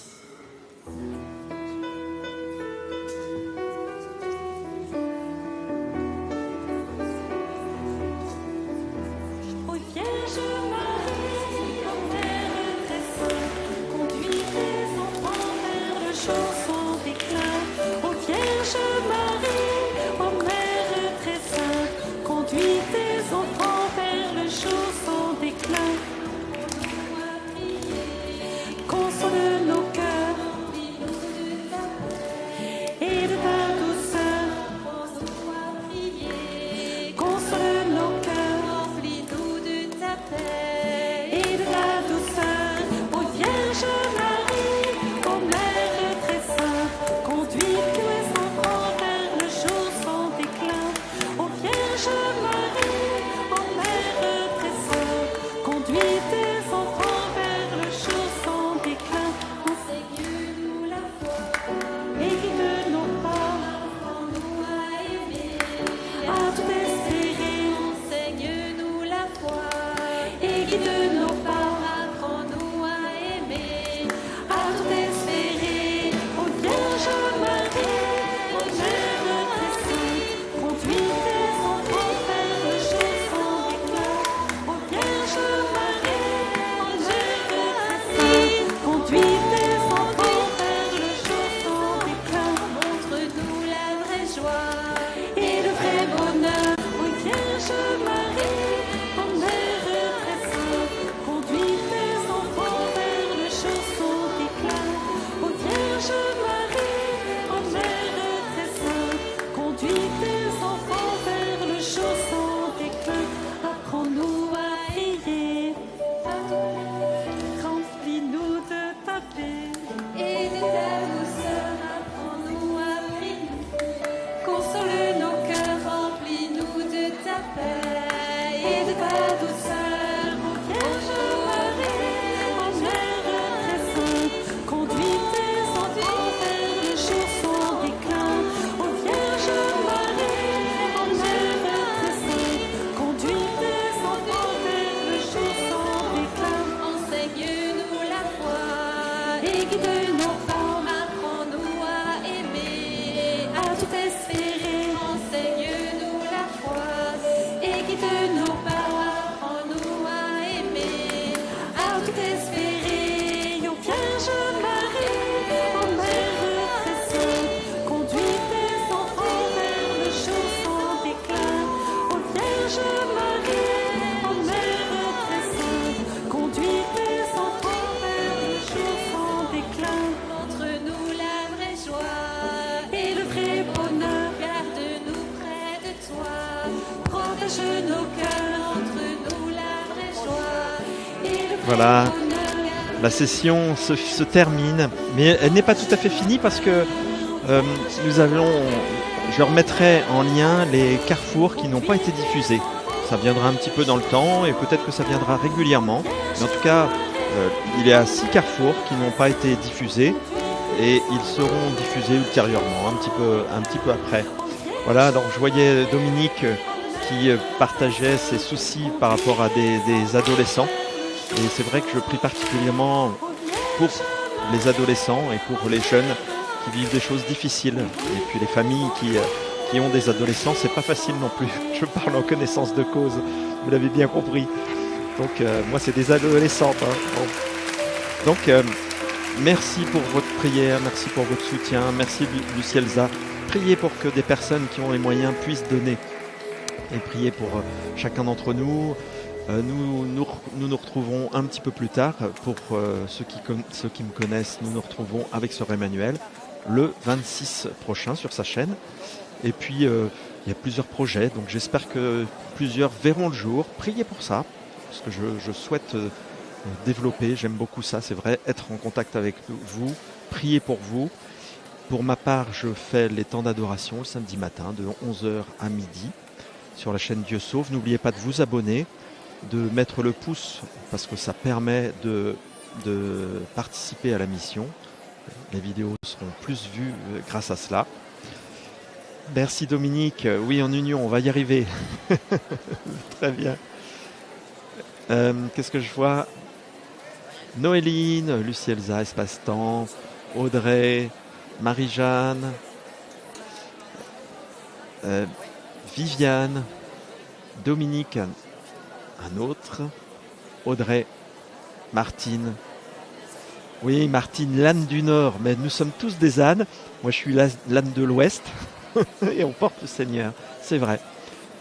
Voilà, la session se termine, mais elle n'est pas tout à fait finie parce que je remettrai en lien les carrefours qui n'ont pas été diffusés. Ça viendra un petit peu dans le temps et peut-être que ça viendra régulièrement. Mais en tout cas, il y a 6 carrefours qui n'ont pas été diffusés et ils seront diffusés ultérieurement, un petit peu après. Voilà, alors je voyais Dominique qui partageait ses soucis par rapport à des adolescents. Et c'est vrai que je prie particulièrement pour les adolescents et pour les jeunes qui vivent des choses difficiles. Et puis les familles qui ont des adolescents, c'est pas facile non plus. Je parle en connaissance de cause, vous l'avez bien compris. Donc moi c'est des adolescentes. Bon. Donc merci pour votre prière, merci pour votre soutien, merci Lucielza. Priez pour que des personnes qui ont les moyens puissent donner. Et priez pour chacun d'entre nous. Nous retrouverons un petit peu plus tard. Pour ceux qui me connaissent, nous retrouvons avec Sœur Emmanuel le 26 prochain sur sa chaîne. Et puis il y a plusieurs projets, donc j'espère que plusieurs verront le jour. Priez pour ça, parce que je souhaite développer, j'aime beaucoup ça, c'est vrai, être en contact avec vous, prier pour vous. Pour ma part, je fais les temps d'adoration le samedi matin de 11h à midi sur la chaîne Dieu Sauve. N'oubliez pas de vous abonner, de mettre le pouce parce que ça permet de participer à la mission. Les vidéos seront plus vues grâce à cela. Merci Dominique. Oui, en union, on va y arriver. Très bien. Qu'est-ce que je vois? Noéline, Lucielza, Espace-Temps, Audrey, Marie-Jeanne, Viviane, Dominique, un autre, Audrey, Martine. Oui, Martine, l'âne du Nord, mais nous sommes tous des ânes. Moi, je suis l'âne de l'Ouest et on porte le Seigneur, c'est vrai.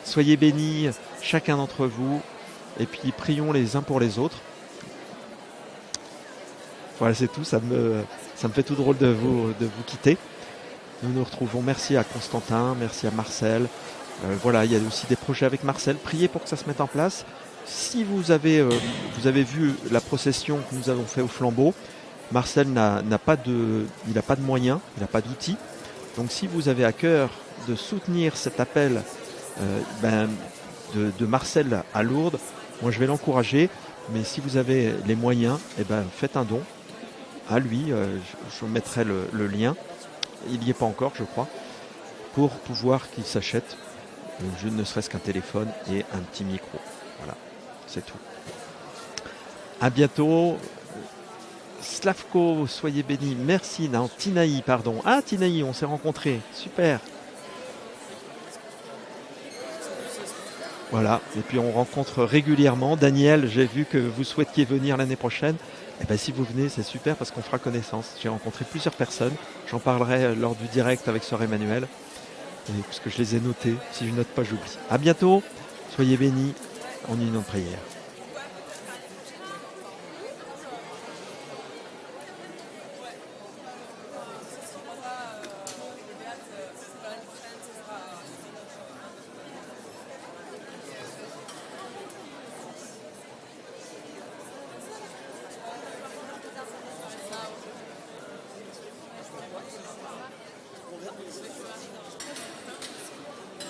Soyez bénis, chacun d'entre vous, et puis prions les uns pour les autres. Voilà, c'est tout, ça me fait tout drôle de vous quitter. Nous nous retrouvons, merci à Constantin, merci à Marcel. Voilà, il y a aussi des projets avec Marcel. Priez pour que ça se mette en place. Si vous avez vu la procession que nous avons fait au flambeau, Marcel n'a pas de moyens, il n'a pas d'outils. Donc si vous avez à cœur de soutenir cet appel de Marcel à Lourdes, moi je vais l'encourager. Mais si vous avez les moyens, faites un don à lui. Je mettrai le lien. Il n'y est pas encore, je crois, pour pouvoir qu'il s'achète ne serait-ce qu'un téléphone et un petit micro. Voilà, c'est tout. À bientôt. Slavko, soyez bénis. Merci. Non, Tinaï, pardon. Ah, Tinaï, on s'est rencontrés. Super. Voilà. Et puis on rencontre régulièrement. Daniel, j'ai vu que vous souhaitiez venir l'année prochaine. Si vous venez, c'est super parce qu'on fera connaissance. J'ai rencontré plusieurs personnes. J'en parlerai lors du direct avec Sœur Emmanuel. Parce que je les ai notés. Si je note pas, j'oublie. À bientôt. Soyez bénis en union de prière.